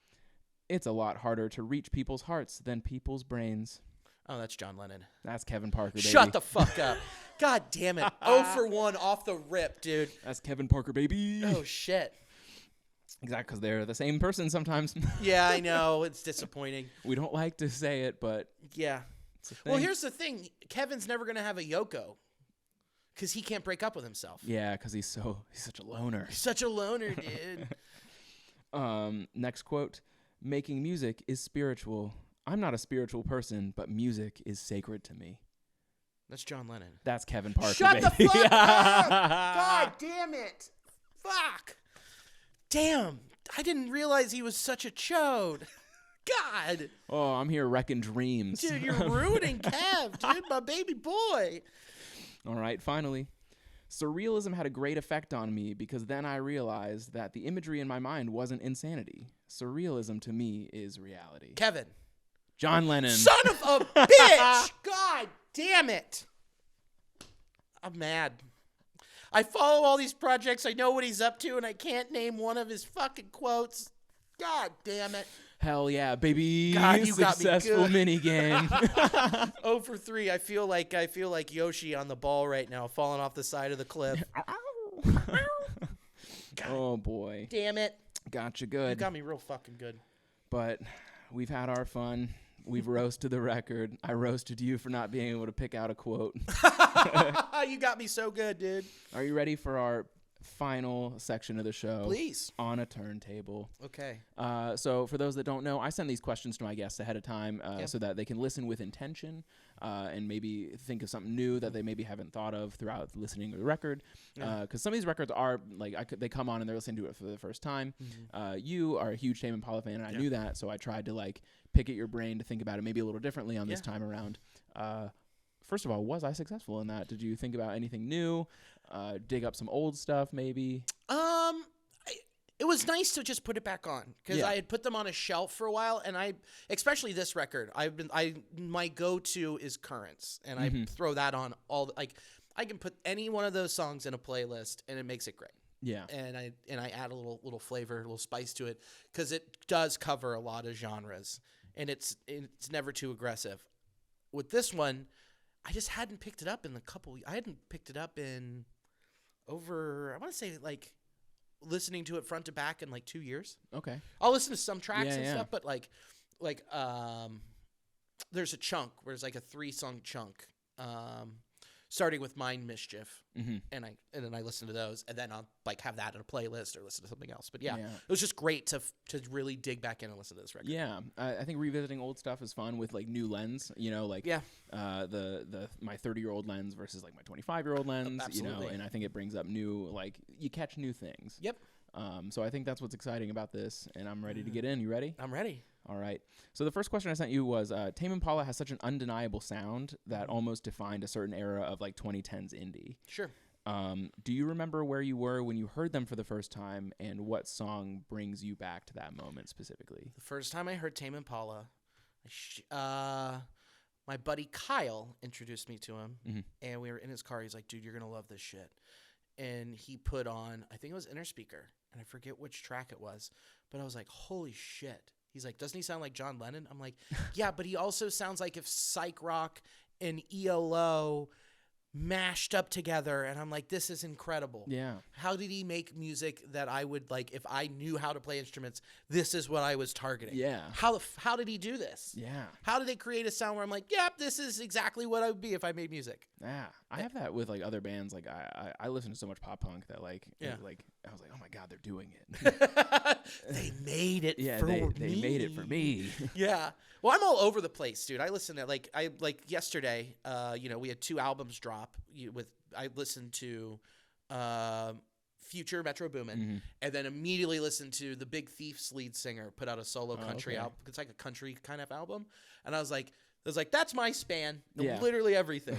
"It's a lot harder to reach people's hearts than people's brains." Oh, that's John Lennon. That's Kevin Parker, baby. Shut the fuck up. God damn it. 0 for 1 off the rip, dude. That's Kevin Parker, baby. Oh, shit. Exactly, because they're the same person sometimes. Yeah, I know. It's disappointing. We don't like to say it, but Yeah. it's a thing. Well, here's the thing. Kevin's never going to have a Yoko because he can't break up with himself. Yeah, because he's such a loner. He's such a loner, dude. Next quote: "Making music is spiritual. I'm not a spiritual person, but music is sacred to me." That's John Lennon. That's Kevin Parker, Shut the baby. fuck up! God damn it. Fuck. Damn. I didn't realize he was such a chode. God. Oh, I'm here wrecking dreams. Dude, you're ruining Kev, dude, my baby boy. All right, finally. Surrealism had a great effect on me because then I realized that the imagery in my mind wasn't insanity. Surrealism to me is reality. Kevin. John Lennon. Son of a bitch. God damn it. I'm mad. I follow all these projects. I know what he's up to, and I can't name one of his fucking quotes. God damn it. Hell yeah, baby. God, you got me Successful good. minigame. 0 for 3. I feel like Yoshi on the ball right now, falling off the side of the cliff. Oh, boy. Damn it. Gotcha You good. got me real fucking good. But we've had our fun. We've roasted the record. I roasted you for not being able to pick out a quote. You got me so good, dude. Are you ready for our final section of the show? Please. On a turntable. Okay. So for those that don't know, I send these questions to my guests ahead of time so that they can listen with intention and maybe think of something new that they maybe haven't thought of throughout listening to the record. Because some of these records are like they come on and they're listening to it for the first time. You are a huge Tame Impala fan, and I knew that, so I tried to like pick at your brain to think about it maybe a little differently on this time around. First of all, was I successful in that? Did you think about anything new? Dig up some old stuff, maybe? It was nice to just put it back on because I had put them on a shelf for a while, and especially this record, my go-to is Currents, and I throw that on I can put any one of those songs in a playlist, and it makes it great. Yeah. And I add a little flavor, a little spice to it because it does cover a lot of genres, and it's never too aggressive. With this one, I just hadn't picked it up in I hadn't picked it up in over, I want to say like listening to it front to back in like 2 years. Okay. I'll listen to some tracks and stuff, but like there's a chunk where it's like a 3-song chunk, starting with Mind Mischief, and then I listen to those, and then I'll like have that in a playlist or listen to something else. But yeah. It was just great to really dig back in and listen to this record. Yeah, I think revisiting old stuff is fun with like new lens. You know, like the my 30-year-old lens versus like my 25-year-old lens. Absolutely. You know, and I think it brings up new you catch new things. Yep. So I think that's what's exciting about this, and I'm ready to get in. You ready? I'm ready. All right. So the first question I sent you was, Tame Impala has such an undeniable sound that almost defined a certain era of like 2010s indie. Sure. Do you remember where you were when you heard them for the first time, and what song brings you back to that moment specifically? The first time I heard Tame Impala, my buddy Kyle introduced me to him, and we were in his car. He's like, dude, you're going to love this shit. And he put on, I think it was Inner Speaker, and I forget which track it was, but I was like, holy shit. He's like, doesn't he sound like John Lennon? I'm like, yeah, but he also sounds like if psych rock and ELO mashed up together. And I'm like, this is incredible. Yeah. How did he make music that I would like, if I knew how to play instruments, this is what I was targeting. Yeah. How did he do this? Yeah. How did they create a sound where I'm like, yep, this is exactly what I would be if I made music. Yeah. I have that with like other bands. Like I listen to so much pop punk that like I was like, oh my God, they're doing it. They made it for me. me. They made it for me. Yeah. Well, I'm all over the place, dude. I listen to like yesterday, we had 2 albums drop I listened to Future Metro Boomin, and then immediately listened to the Big Thief's lead singer put out a solo country album. It's like a country kind of album. And I was like, that's my span. Yeah. Literally everything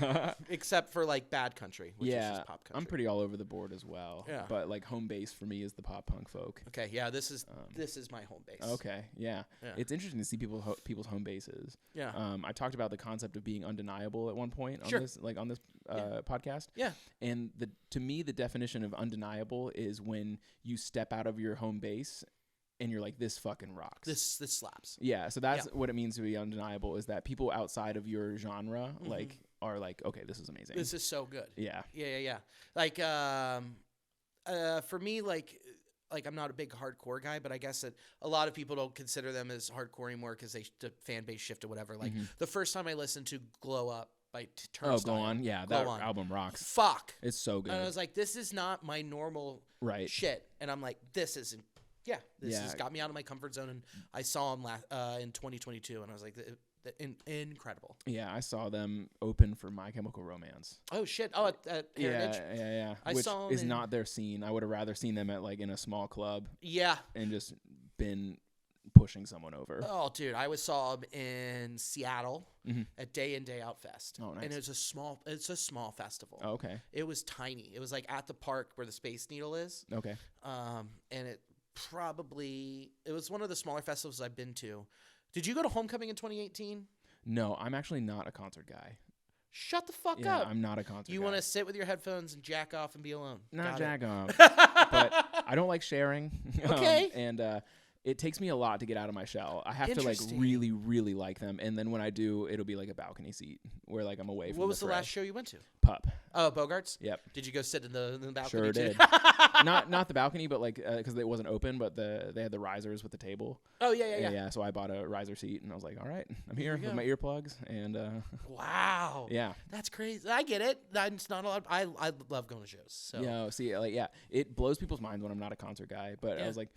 except for like bad country, which is just pop country. I'm pretty all over the board as well. Yeah. But like home base for me is the pop punk folk. Okay, yeah, this is my home base. Okay, yeah. It's interesting to see people's home bases. Yeah. I talked about the concept of being undeniable at one point on this podcast. Yeah. And to me, the definition of undeniable is when you step out of your home base and you're like, this fucking rocks. This slaps. Yeah, so that's what it means to be undeniable, is that people outside of your genre are like, okay, this is amazing. This is so good. Yeah. Yeah. Like for me, like I'm not a big hardcore guy, but I guess that a lot of people don't consider them as hardcore anymore because the fan base shifted or whatever. Like the first time I listened to Glow Up by Turnstile. Oh, Go On. Yeah, that album rocks. Fuck. It's so good. And I was like, this is not my normal shit. And I'm like, this has got me out of my comfort zone. And I saw him in 2022, and I was like, incredible. Yeah, I saw them open for My Chemical Romance. Oh shit! Oh, at Heritage. Yeah. I saw them is not their scene. I would have rather seen them at like in a small club. Yeah. And just been pushing someone over. Oh, dude, I saw him in Seattle at Day In Day Out Fest. Oh, nice. And it's a small festival. Oh, okay. It was tiny. It was like at the park where the Space Needle is. Okay. And it was one of the smaller festivals I've been to. Did you go to Homecoming in 2018? No, I'm actually not a concert guy. Shut the fuck Yeah, up. I'm not a concert You guy. want to sit with your headphones and jack off and be alone. Not Got it. jack off. But I don't like sharing. Okay. And it takes me a lot to get out of my shell. I have to like Interesting. really, really like them. And then when I do, it'll be like a balcony seat where like I'm away from What was the fray. last show you went to? Pup. Oh, Bogart's? Yep. Did you go sit in the balcony? Sure too? did. not the balcony, but like because it wasn't open, but they had the risers with the table. Oh, yeah. Yeah. So I bought a riser seat, and I was like, all right, I'm here you with go. my earplugs, and Wow. yeah. That's crazy. I get it. That's not a lot. I love going to shows. So. Yeah. See, it blows people's minds when I'm not a concert guy, but Yeah. I was like,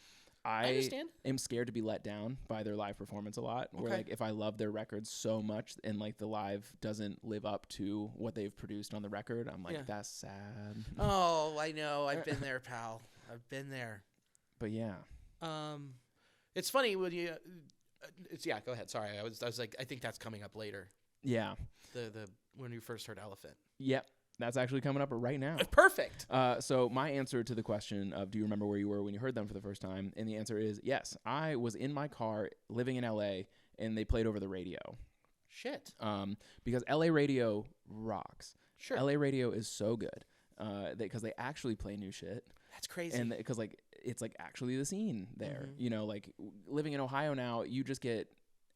I understand. am scared to be let down by their live performance a lot. Where Okay. like if I love their records so much and like the live doesn't live up to what they've produced on the record, I'm like, Yeah. that's sad. Oh, I know. I've been there, pal. I've been there. But yeah. It's funny when you. Go ahead. Sorry, I was like, I think that's coming up later. Yeah. The when you first heard Elephant. Yep. That's actually coming up right now. Perfect. So my answer to the question of do you remember where you were when you heard them for the first time? And the answer is yes. I was in my car living in LA and they played over the radio. Shit. Because LA radio rocks. Sure. LA radio is so good. Because they actually play new shit. That's crazy. And because like it's like actually the scene there. Mm-hmm. You know, like living in Ohio now, you just get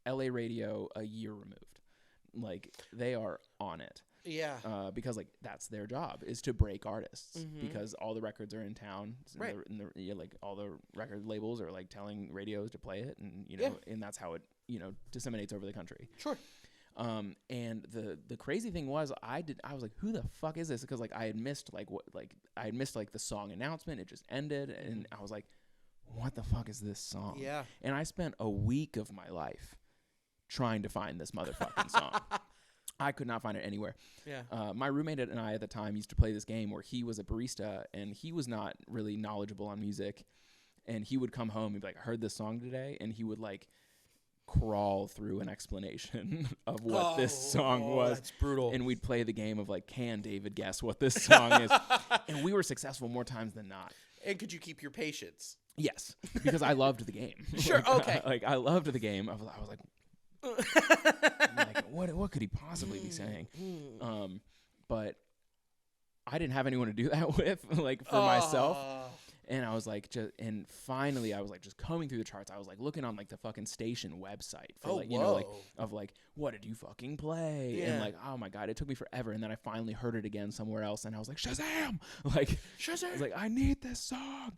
LA radio a year removed. Like they are on it. yeah. Because like that's their job is to break artists because all the records are in town, Right. Like all the record labels are like telling radios to play it, and you know, and that's how it disseminates over the country. Sure. And the crazy thing was I was like, who the fuck is this? Because like I had missed the song announcement. It just ended, and I was like, what the fuck is this song? Yeah. And I spent a week of my life trying to find this motherfucking song. I could not find it anywhere. Yeah. My roommate and I at the time used to play this game where he was a barista and he was not really knowledgeable on music. And he would come home and be like, I heard this song today. And he would like crawl through an explanation of what this song was. That's brutal. And we'd play the game of like, can David guess what this song is? And we were successful more times than not. And could you keep your patience? Yes, because I loved the game. Sure, Like, okay. Like I loved the game. I was like, like what could he possibly be saying? But I didn't have anyone to do that with, like for myself. And I was like, and finally I was like just combing through the charts. I was like looking on like the fucking station website for like, of like, what did you fucking play? Yeah. And like, oh my God, it took me forever. And then I finally heard it again somewhere else. And I was like, Shazam! Like, Shazam! I was like, I need this song.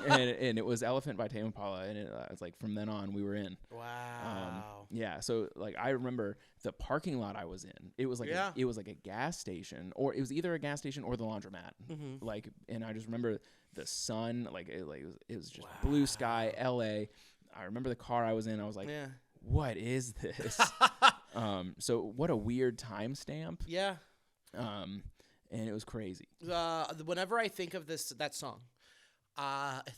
and it was Elephant by Tame Impala. And it was like, from then on we were in. Wow. Yeah. So like, I remember the parking lot I was in, it was like, it was like a gas station, or it was either a gas station or the laundromat. Like, and I just remember the sun, like it was just blue sky, LA. I remember the car I was in. I was like, what is this? So what a weird timestamp. Yeah. And it was crazy. Whenever I think of that song,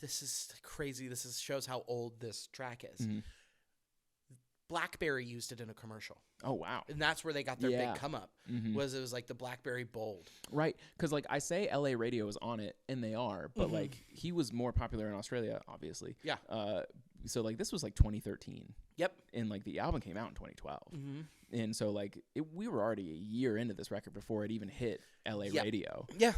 this is crazy. Shows how old this track is. BlackBerry used it in a commercial. Oh wow. And that's where they got their big come up. It was like the BlackBerry Bold. Right, because like I say LA radio is on it, and they are, but like he was more popular in Australia, obviously. Yeah. So like this was like 2013. Yep. And like the album came out in 2012. And so like we were already a year into this record before it even hit LA radio. Yeah.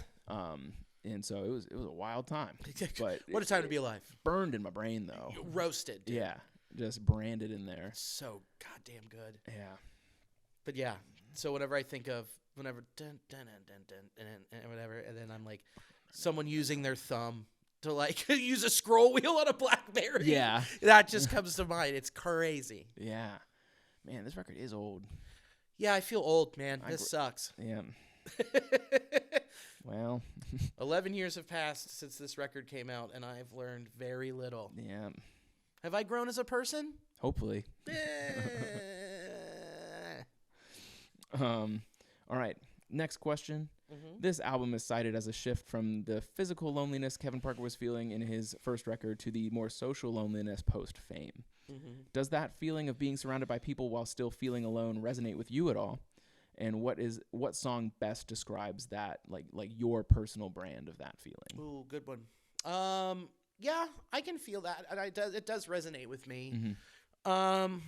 And so it was a wild time. But What a time to be alive. burned in my brain though. Roasted. Dude. Yeah. Just branded in there. So goddamn good. Yeah. But yeah, so whenever I think of dun, dun, dun, dun, dun, and whatever, and then I'm like, someone using their thumb to like use a scroll wheel on a BlackBerry. Yeah. That just comes to mind. It's crazy. Yeah. Man, this record is old. Yeah, I feel old, man. This sucks. Yeah. Well. 11 years have passed since this record came out, and I've learned very little. Yeah. Have I grown as a person? Hopefully. All right. Next question. This album is cited as a shift from the physical loneliness Kevin Parker was feeling in his first record to the more social loneliness post-fame. Does that feeling of being surrounded by people while still feeling alone resonate with you at all? And what song best describes that, like your personal brand of that feeling? Ooh, good one. Yeah, I can feel that, and it does resonate with me. I'm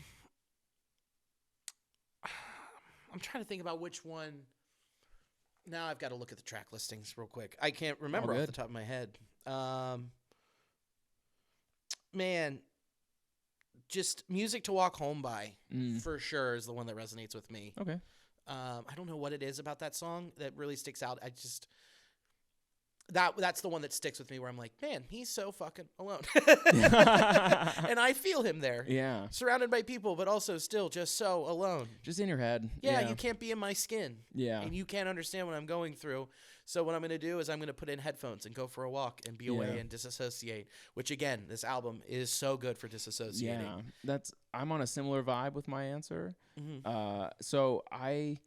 trying to think about which one. Now I've got to look at the track listings real quick. I can't remember off the top of my head. Man, just Music to Walk Home By for sure is the one that resonates with me. Okay. I don't know what it is about that song that really sticks out. I just that's the one that sticks with me where I'm like, man, he's so fucking alone. And I feel him there. Yeah. Surrounded by people, but also still just so alone. Just in your head. Yeah, you can't be in my skin. Yeah. And you can't understand what I'm going through. So what I'm going to do is I'm going to put in headphones and go for a walk and be away and disassociate, which again, this album is so good for disassociating. Yeah. I'm on a similar vibe with my answer. So I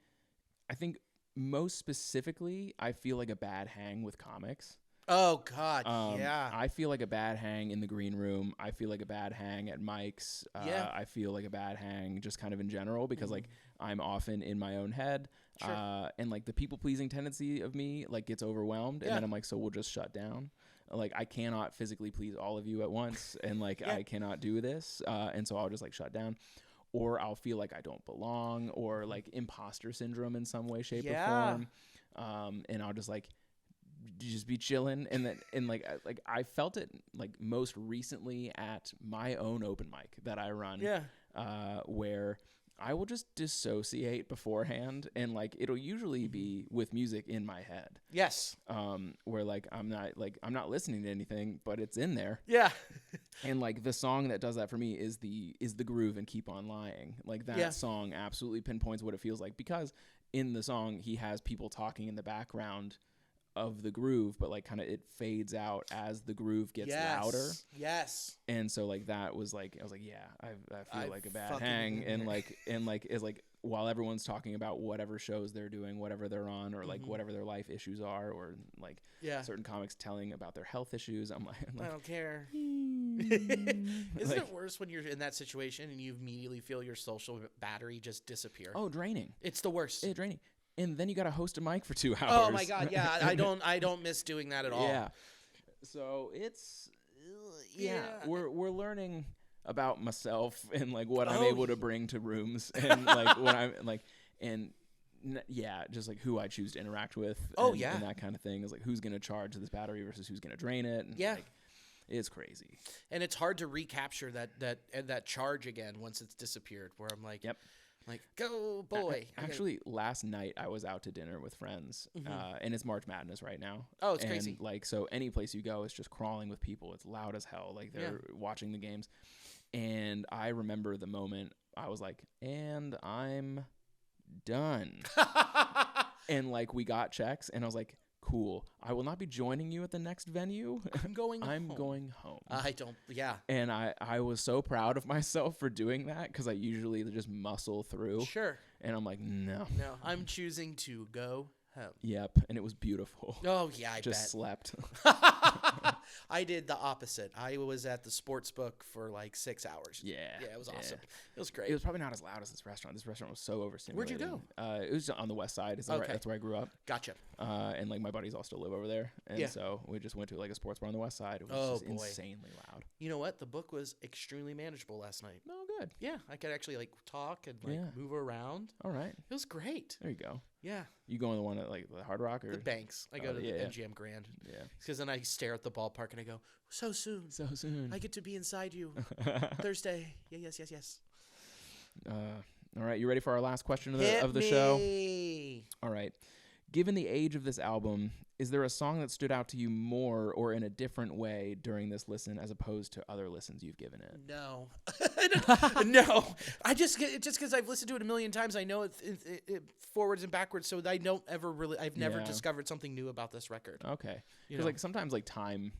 think most specifically, I feel like a bad hang with comics. Oh, God, yeah. I feel like a bad hang in the green room. I feel like a bad hang at Mike's. I feel like a bad hang just kind of in general because, like, I'm often in my own head. Sure. And, like, the people-pleasing tendency of me, like, gets overwhelmed. And then I'm like, so we'll just shut down. Like, I cannot physically please all of you at once. And, like, I cannot do this. And so I'll just, like, shut down. Or I'll feel like I don't belong, or like imposter syndrome in some way, shape, or form. And I'll just like just be chilling. And I felt it like most recently at my own open mic that I run. Yeah. Where I will just dissociate beforehand, and like it'll usually be with music in my head. Yes. Where like I'm not listening to anything, but it's in there. Yeah. And like the song that does that for me is the groove and Keep On Lying. Like that song absolutely pinpoints what it feels like, because in the song he has people talking in the background of the groove, but like kind of it fades out as the groove gets louder. Yes. And so like that was like I was like, yeah, I feel like a bad hang, and like is like while everyone's talking about whatever shows they're doing, whatever they're on, or like whatever their life issues are, or like certain comics telling about their health issues, I'm like I don't care. Isn't it worse when you're in that situation and you immediately feel your social battery just disappear? Oh, draining. It's the worst. It's draining. And then you got to host a mic for 2 hours. Oh my God, yeah. I don't miss doing that at all. Yeah. So it's we're learning about myself and like what I'm able to bring to rooms, and like what I'm like, and just like who I choose to interact with. And that kind of thing is like who's gonna charge this battery versus who's gonna drain it. And like, it's crazy. And it's hard to recapture that charge again once it's disappeared. Where I'm like, like, go, boy. Actually, last night I was out to dinner with friends, and it's March Madness right now. Oh, it's crazy. Like, so any place you go, it's just crawling with people. It's loud as hell. Like, they're watching the games. And I remember the moment I was like, and I'm done. And, like, we got checks, and I was like, cool. I will not be joining you at the next venue. I'm going home. And I was so proud of myself for doing that, because I usually just muscle through. Sure. And I'm like, no, I'm choosing to go home. Yep. And it was beautiful. Oh yeah, I just slept. I did the opposite. I was at the sports book for like 6 hours. Yeah, it was awesome. It was great. It was probably not as loud as this restaurant. This restaurant was so overstimulated. Where'd you go? It was on the west side. That's where I grew up. Gotcha. And like my buddies all still live over there, and so we just went to like a sports bar on the west side. It was just insanely loud. You know what? The book was extremely manageable last night. Oh, good. Yeah, I could actually like talk and like move around. All right. It was great. There you go. Yeah. You going to the one at like the Hard Rock or the Banks? I go to the MGM Grand. Yeah. Because then I stare at the ballpark and I go, so soon. So soon. I get to be inside you. Thursday. Yeah, yes. All right. You ready for our last question of the show? All right. Given the age of this album, is there a song that stood out to you more or in a different way during this listen as opposed to other listens you've given it? No. No. I just because I've listened to it a million times, I know it forwards and backwards, so I don't ever really, I've never discovered something new about this record. Okay. Because like sometimes like Time.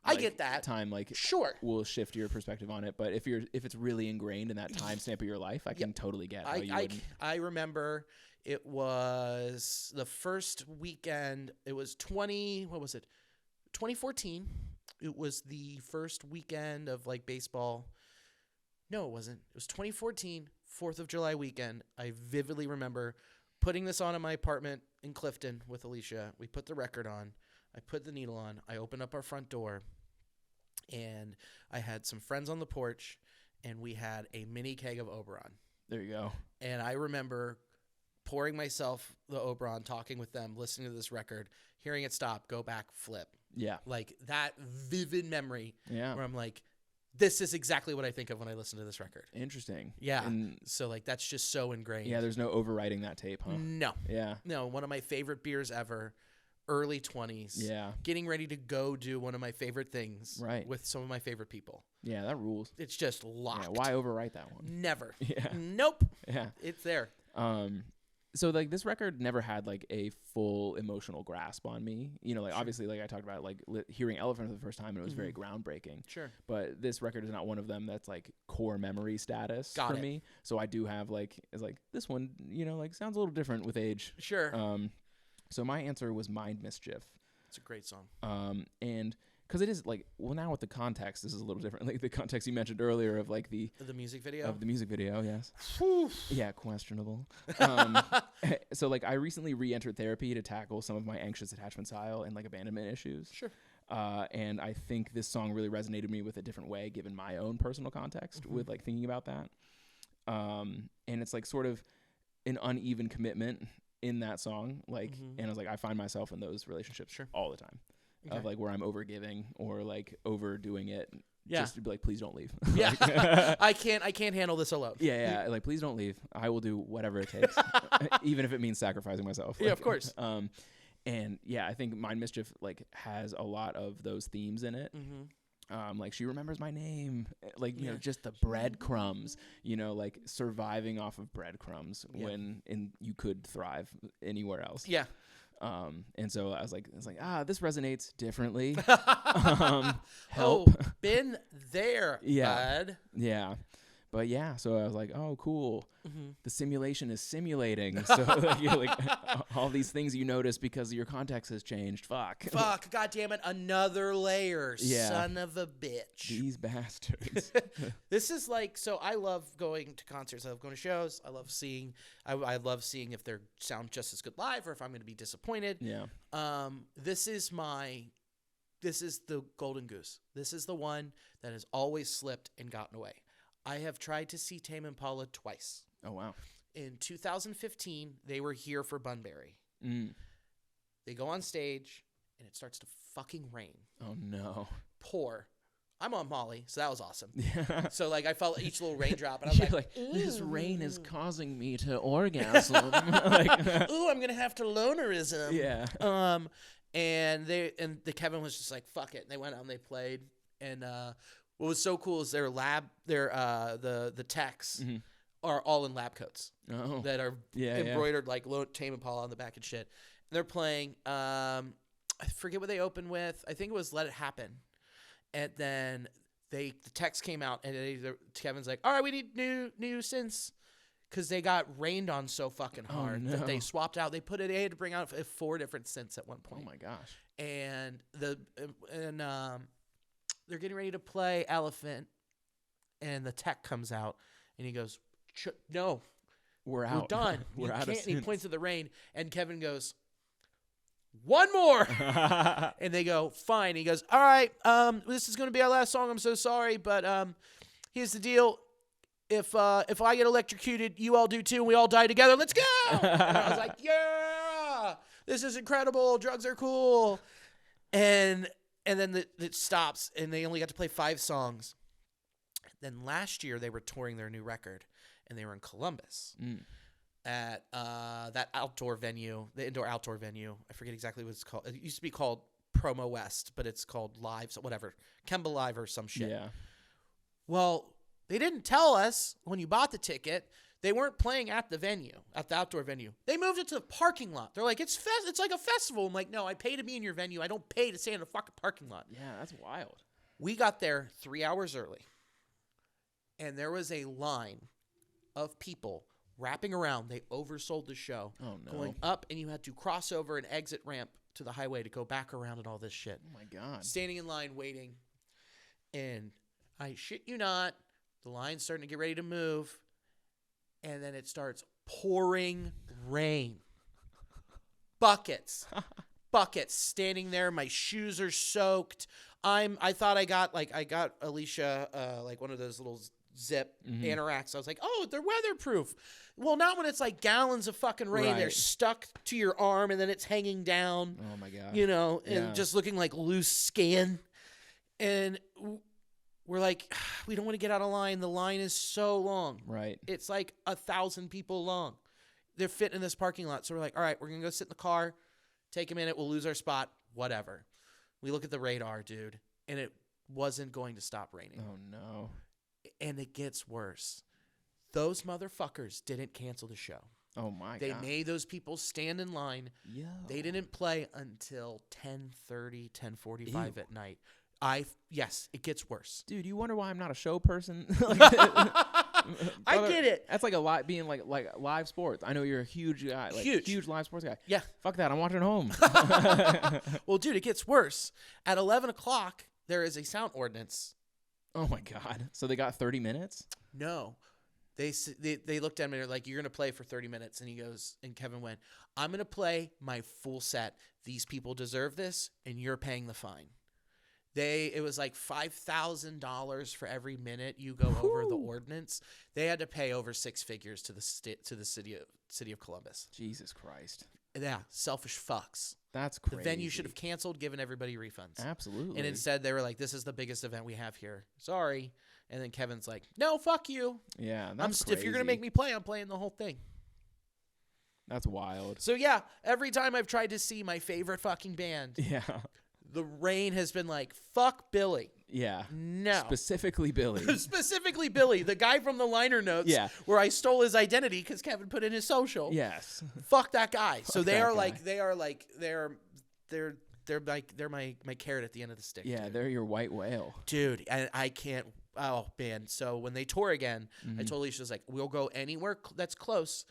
I get that. Time sure will shift your perspective on it, but if it's really ingrained in that time stamp of your life, I can totally get how you wouldn't. I remember it was the first weekend. It was 2014. It was the first weekend of like baseball. No, it wasn't. It was 2014, 4th of July weekend. I vividly remember putting this on in my apartment in Clifton with Alicia. We put the record on. I put the needle on. I opened up our front door, and I had some friends on the porch, and we had a mini keg of Oberon. There you go. And I remember pouring myself the Oberon, talking with them, listening to this record, hearing it stop, go back, flip. Yeah. Like that vivid memory where I'm like, this is exactly what I think of when I listen to this record. Interesting. Yeah. And so like that's just so ingrained. yeah, there's no overwriting that tape, huh? No. Yeah. No, one of my favorite beers ever, early 20s. Yeah. Getting ready to go do one of my favorite things with some of my favorite people. Yeah, that rules. It's just locked. Yeah, why overwrite that one? Never. Yeah. Nope. Yeah. It's there. So like this record never had like a full emotional grasp on me. You know, like obviously like I talked about like hearing Elephant for the first time and it was very groundbreaking. Sure. But this record is not one of them that's like core memory status for me. So I do have like this one, you know, like sounds a little different with age. Sure. So my answer was Mind Mischief. It's a great song. And because it is like, well, now with the context, this is a little different. Like the context you mentioned earlier of like the music video. Of the music video, yes. Yeah, questionable. So like I recently re-entered therapy to tackle some of my anxious attachment style and like abandonment issues. Sure. And I think this song really resonated with me with a different way, given my own personal context with like thinking about that. And it's like sort of an uneven commitment in that song. Like, and I was like, I find myself in those relationships all the time. Of like where I'm overgiving or like overdoing it, just to be like, please don't leave. Yeah, I can't handle this alone. Yeah, like please don't leave. I will do whatever it takes, even if it means sacrificing myself. Yeah, of course. And yeah, I think Mind Mischief like has a lot of those themes in it. Like she remembers my name, like you know, just the breadcrumbs. You know, like surviving off of breadcrumbs when you could thrive anywhere else. Yeah. And so I was like, this resonates differently. Help. Been there, bud. Yeah. But yeah, so I was like, oh, cool. The simulation is simulating. So like all these things you notice because your context has changed. Fuck. God damn it. Another layer. Yeah. Son of a bitch. These bastards. This is like, so I love going to concerts. I love going to shows. I love seeing, I love seeing if they sound just as good live or if I'm going to be disappointed. Yeah. This is the golden goose. This is the one that has always slipped and gotten away. I have tried to see Tame Impala twice. Oh, wow. In 2015, they were here for Bunbury. They go on stage, and it starts to fucking rain. Oh, no. Pour. I'm on Molly, so that was awesome. Yeah. So, like, I felt each little raindrop, and I was like, this rain is causing me to orgasm. Ooh, I'm going to have to Lonerism. Yeah. And the Kevin was just like, fuck it. And they went out and they played, and what was so cool is the techs are all in lab coats that are embroidered like Tame Impala on the back and shit. And they're playing. I forget what they opened with. I think it was "Let It Happen," and then the techs came out and Kevin's like, "All right, we need new synths." Because they got rained on so fucking hard that they swapped out. They had to bring out 4 different synths at one point. Oh my gosh! And they're getting ready to play Elephant, and the tech comes out, and he goes, "No, we're out. We're done. We're out of synths." He points at the rain, and Kevin goes, "One more," and they go, "Fine." He goes, "All right, this is going to be our last song. I'm so sorry, but here's the deal. If I get electrocuted, you all do too, and we all die together. Let's go!" And I was like, "Yeah, this is incredible. Drugs are cool." And then it stops, and they only got to play 5 songs. Then last year, they were touring their new record, and they were in Columbus at that outdoor venue, the indoor-outdoor venue. I forget exactly what it's called. It used to be called Promo West, but it's called Live, so whatever. Kemba Live or some shit. Yeah. Well, they didn't tell us when you bought the ticket. They weren't playing at the venue, at the outdoor venue. They moved it to the parking lot. They're like, it's like a festival. I'm like, no, I pay to be in your venue. I don't pay to stay in a fucking parking lot. Yeah, that's wild. We got there 3 hours early, and there was a line of people wrapping around. They oversold the show. Oh, no. Going up, and you had to cross over an exit ramp to the highway to go back around and all this shit. Oh, my God. Standing in line waiting, and I shit you not, the line's starting to get ready to move, and then it starts pouring rain. Buckets. Standing there. My shoes are soaked. I thought I got Alicia like one of those little zip anoraks. I was like, oh, they're weatherproof. Well, not when it's like gallons of fucking rain. Right. They're stuck to your arm and then it's hanging down. Oh my God. And just looking like loose skin. And we're like, we don't want to get out of line. The line is so long. Right. It's like 1,000 people long. They're fitting in this parking lot. So we're like, all right, we're going to go sit in the car. Take a minute. We'll lose our spot. Whatever. We look at the radar, dude, and it wasn't going to stop raining. Oh, no. And it gets worse. Those motherfuckers didn't cancel the show. Oh, my God. They made those people stand in line. Yo. They didn't play until 10:30, 10:45 Ew. at night. Yes, it gets worse. Dude, you wonder why I'm not a show person? I get it. That's like a lot being like live sports. I know you're a huge guy, like huge live sports guy. Yeah. Fuck that. I'm watching at home. Well, dude, it gets worse. At 11 o'clock, there is a sound ordinance. Oh my God. So they got 30 minutes? No. They looked at me and they're like, you're going to play for 30 minutes. And he goes, and Kevin went, I'm going to play my full set. These people deserve this, and you're paying the fine. It was like $5,000 for every minute you go over the ordinance. They had to pay over six figures to the city of Columbus. Jesus Christ. Yeah, selfish fucks. That's crazy. The venue should have canceled, given everybody refunds. Absolutely. And instead, they were like, this is the biggest event we have here. Sorry. And then Kevin's like, no, fuck you. Yeah, that's If you're going to make me play, I'm playing the whole thing. That's wild. So, yeah, every time I've tried to see my favorite fucking band, Yeah. the rain has been like, fuck Billy. Yeah. No. Specifically Billy. Specifically Billy, the guy from the liner notes where I stole his identity because Kevin put in his social. Yes. Fuck that guy. So Fuck they're my carrot at the end of the stick. Yeah, dude. they're your white whale. Dude, and I can't. Oh man! So when they tour again, I told Alicia, I was like, we'll go anywhere that's close.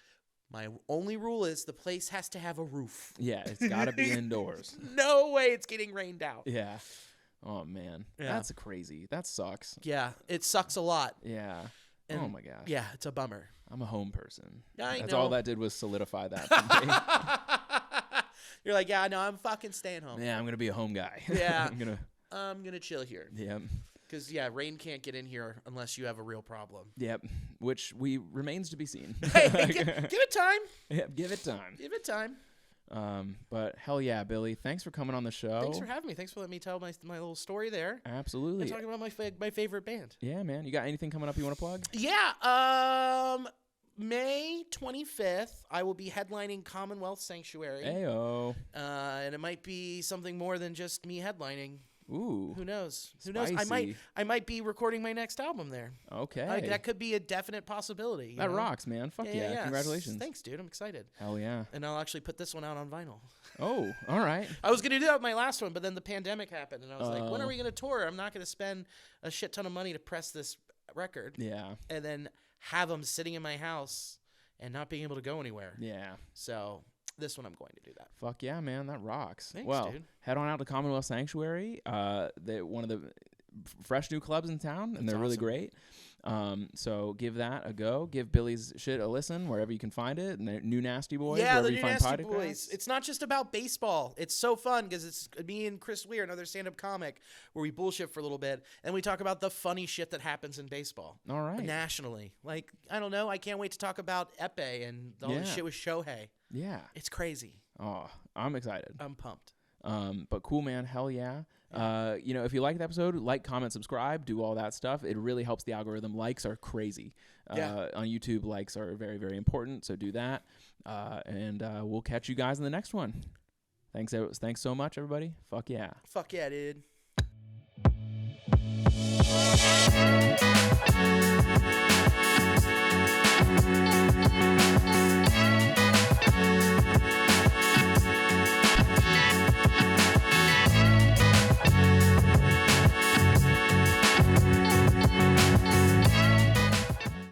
My only rule is the place has to have a roof. Yeah, it's got to be indoors. No way it's getting rained out. Yeah. Oh man, that's crazy. That sucks. Yeah, it sucks a lot. Yeah. And oh my gosh. Yeah, it's a bummer. I'm a home person. I That's know. all that did was solidify that for me. You're like, yeah, no, I'm fucking staying home. Yeah, I'm gonna be a home guy. Yeah. I'm gonna chill here. Yep. Because, yeah, rain can't get in here unless you have a real problem. Yep. Which remains to be seen. Hey, give it time. Yep, give it time. Give it time. But hell yeah, Billy, thanks for coming on the show. Thanks for having me. Thanks for letting me tell my little story there. Absolutely. And talking about my favorite band. Yeah, man. You got anything coming up you want to plug? Yeah. May 25th, I will be headlining Commonwealth Sanctuary. Ayo. And it might be something more than just me headlining. Ooh. Who knows? Spicy. Who knows? I might be recording my next album there. Okay. That could be a definite possibility. That rocks, man. Fuck yeah. Congratulations. Thanks, dude. I'm excited. Hell yeah. And I'll actually put this one out on vinyl. Oh, all right. I was going to do that with my last one, but then the pandemic happened. And I was like, when are we going to tour? I'm not going to spend a shit ton of money to press this record. Yeah. And then have them sitting in my house and not being able to go anywhere. Yeah. So this one I'm going to do that. Fuck yeah, man. That rocks. Thanks, well, dude. Head on out to Commonwealth Sanctuary. They're one of the fresh new clubs in town, and they're really great. So give that a go. Give Billy's shit a listen wherever you can find it. And the New Nasty Boys, yeah, wherever the you New find Nasty Boys. podcasts. It's not just about baseball. It's so fun because it's me and Chris Weir, another stand-up comic, where we bullshit for a little bit and we talk about the funny shit that happens in baseball. All right. Nationally. Like, I don't know. I can't wait to talk about Epe and all the shit with Shohei. Yeah. It's crazy. Oh, I'm excited. I'm pumped. But cool, man. Hell yeah. If you like the episode, like, comment, subscribe, do all that stuff. It really helps the algorithm. Likes are crazy. On YouTube, likes are very, very important. So do that. And we'll catch you guys in the next one. Thanks so much, everybody. Fuck yeah. Fuck yeah, dude. Thank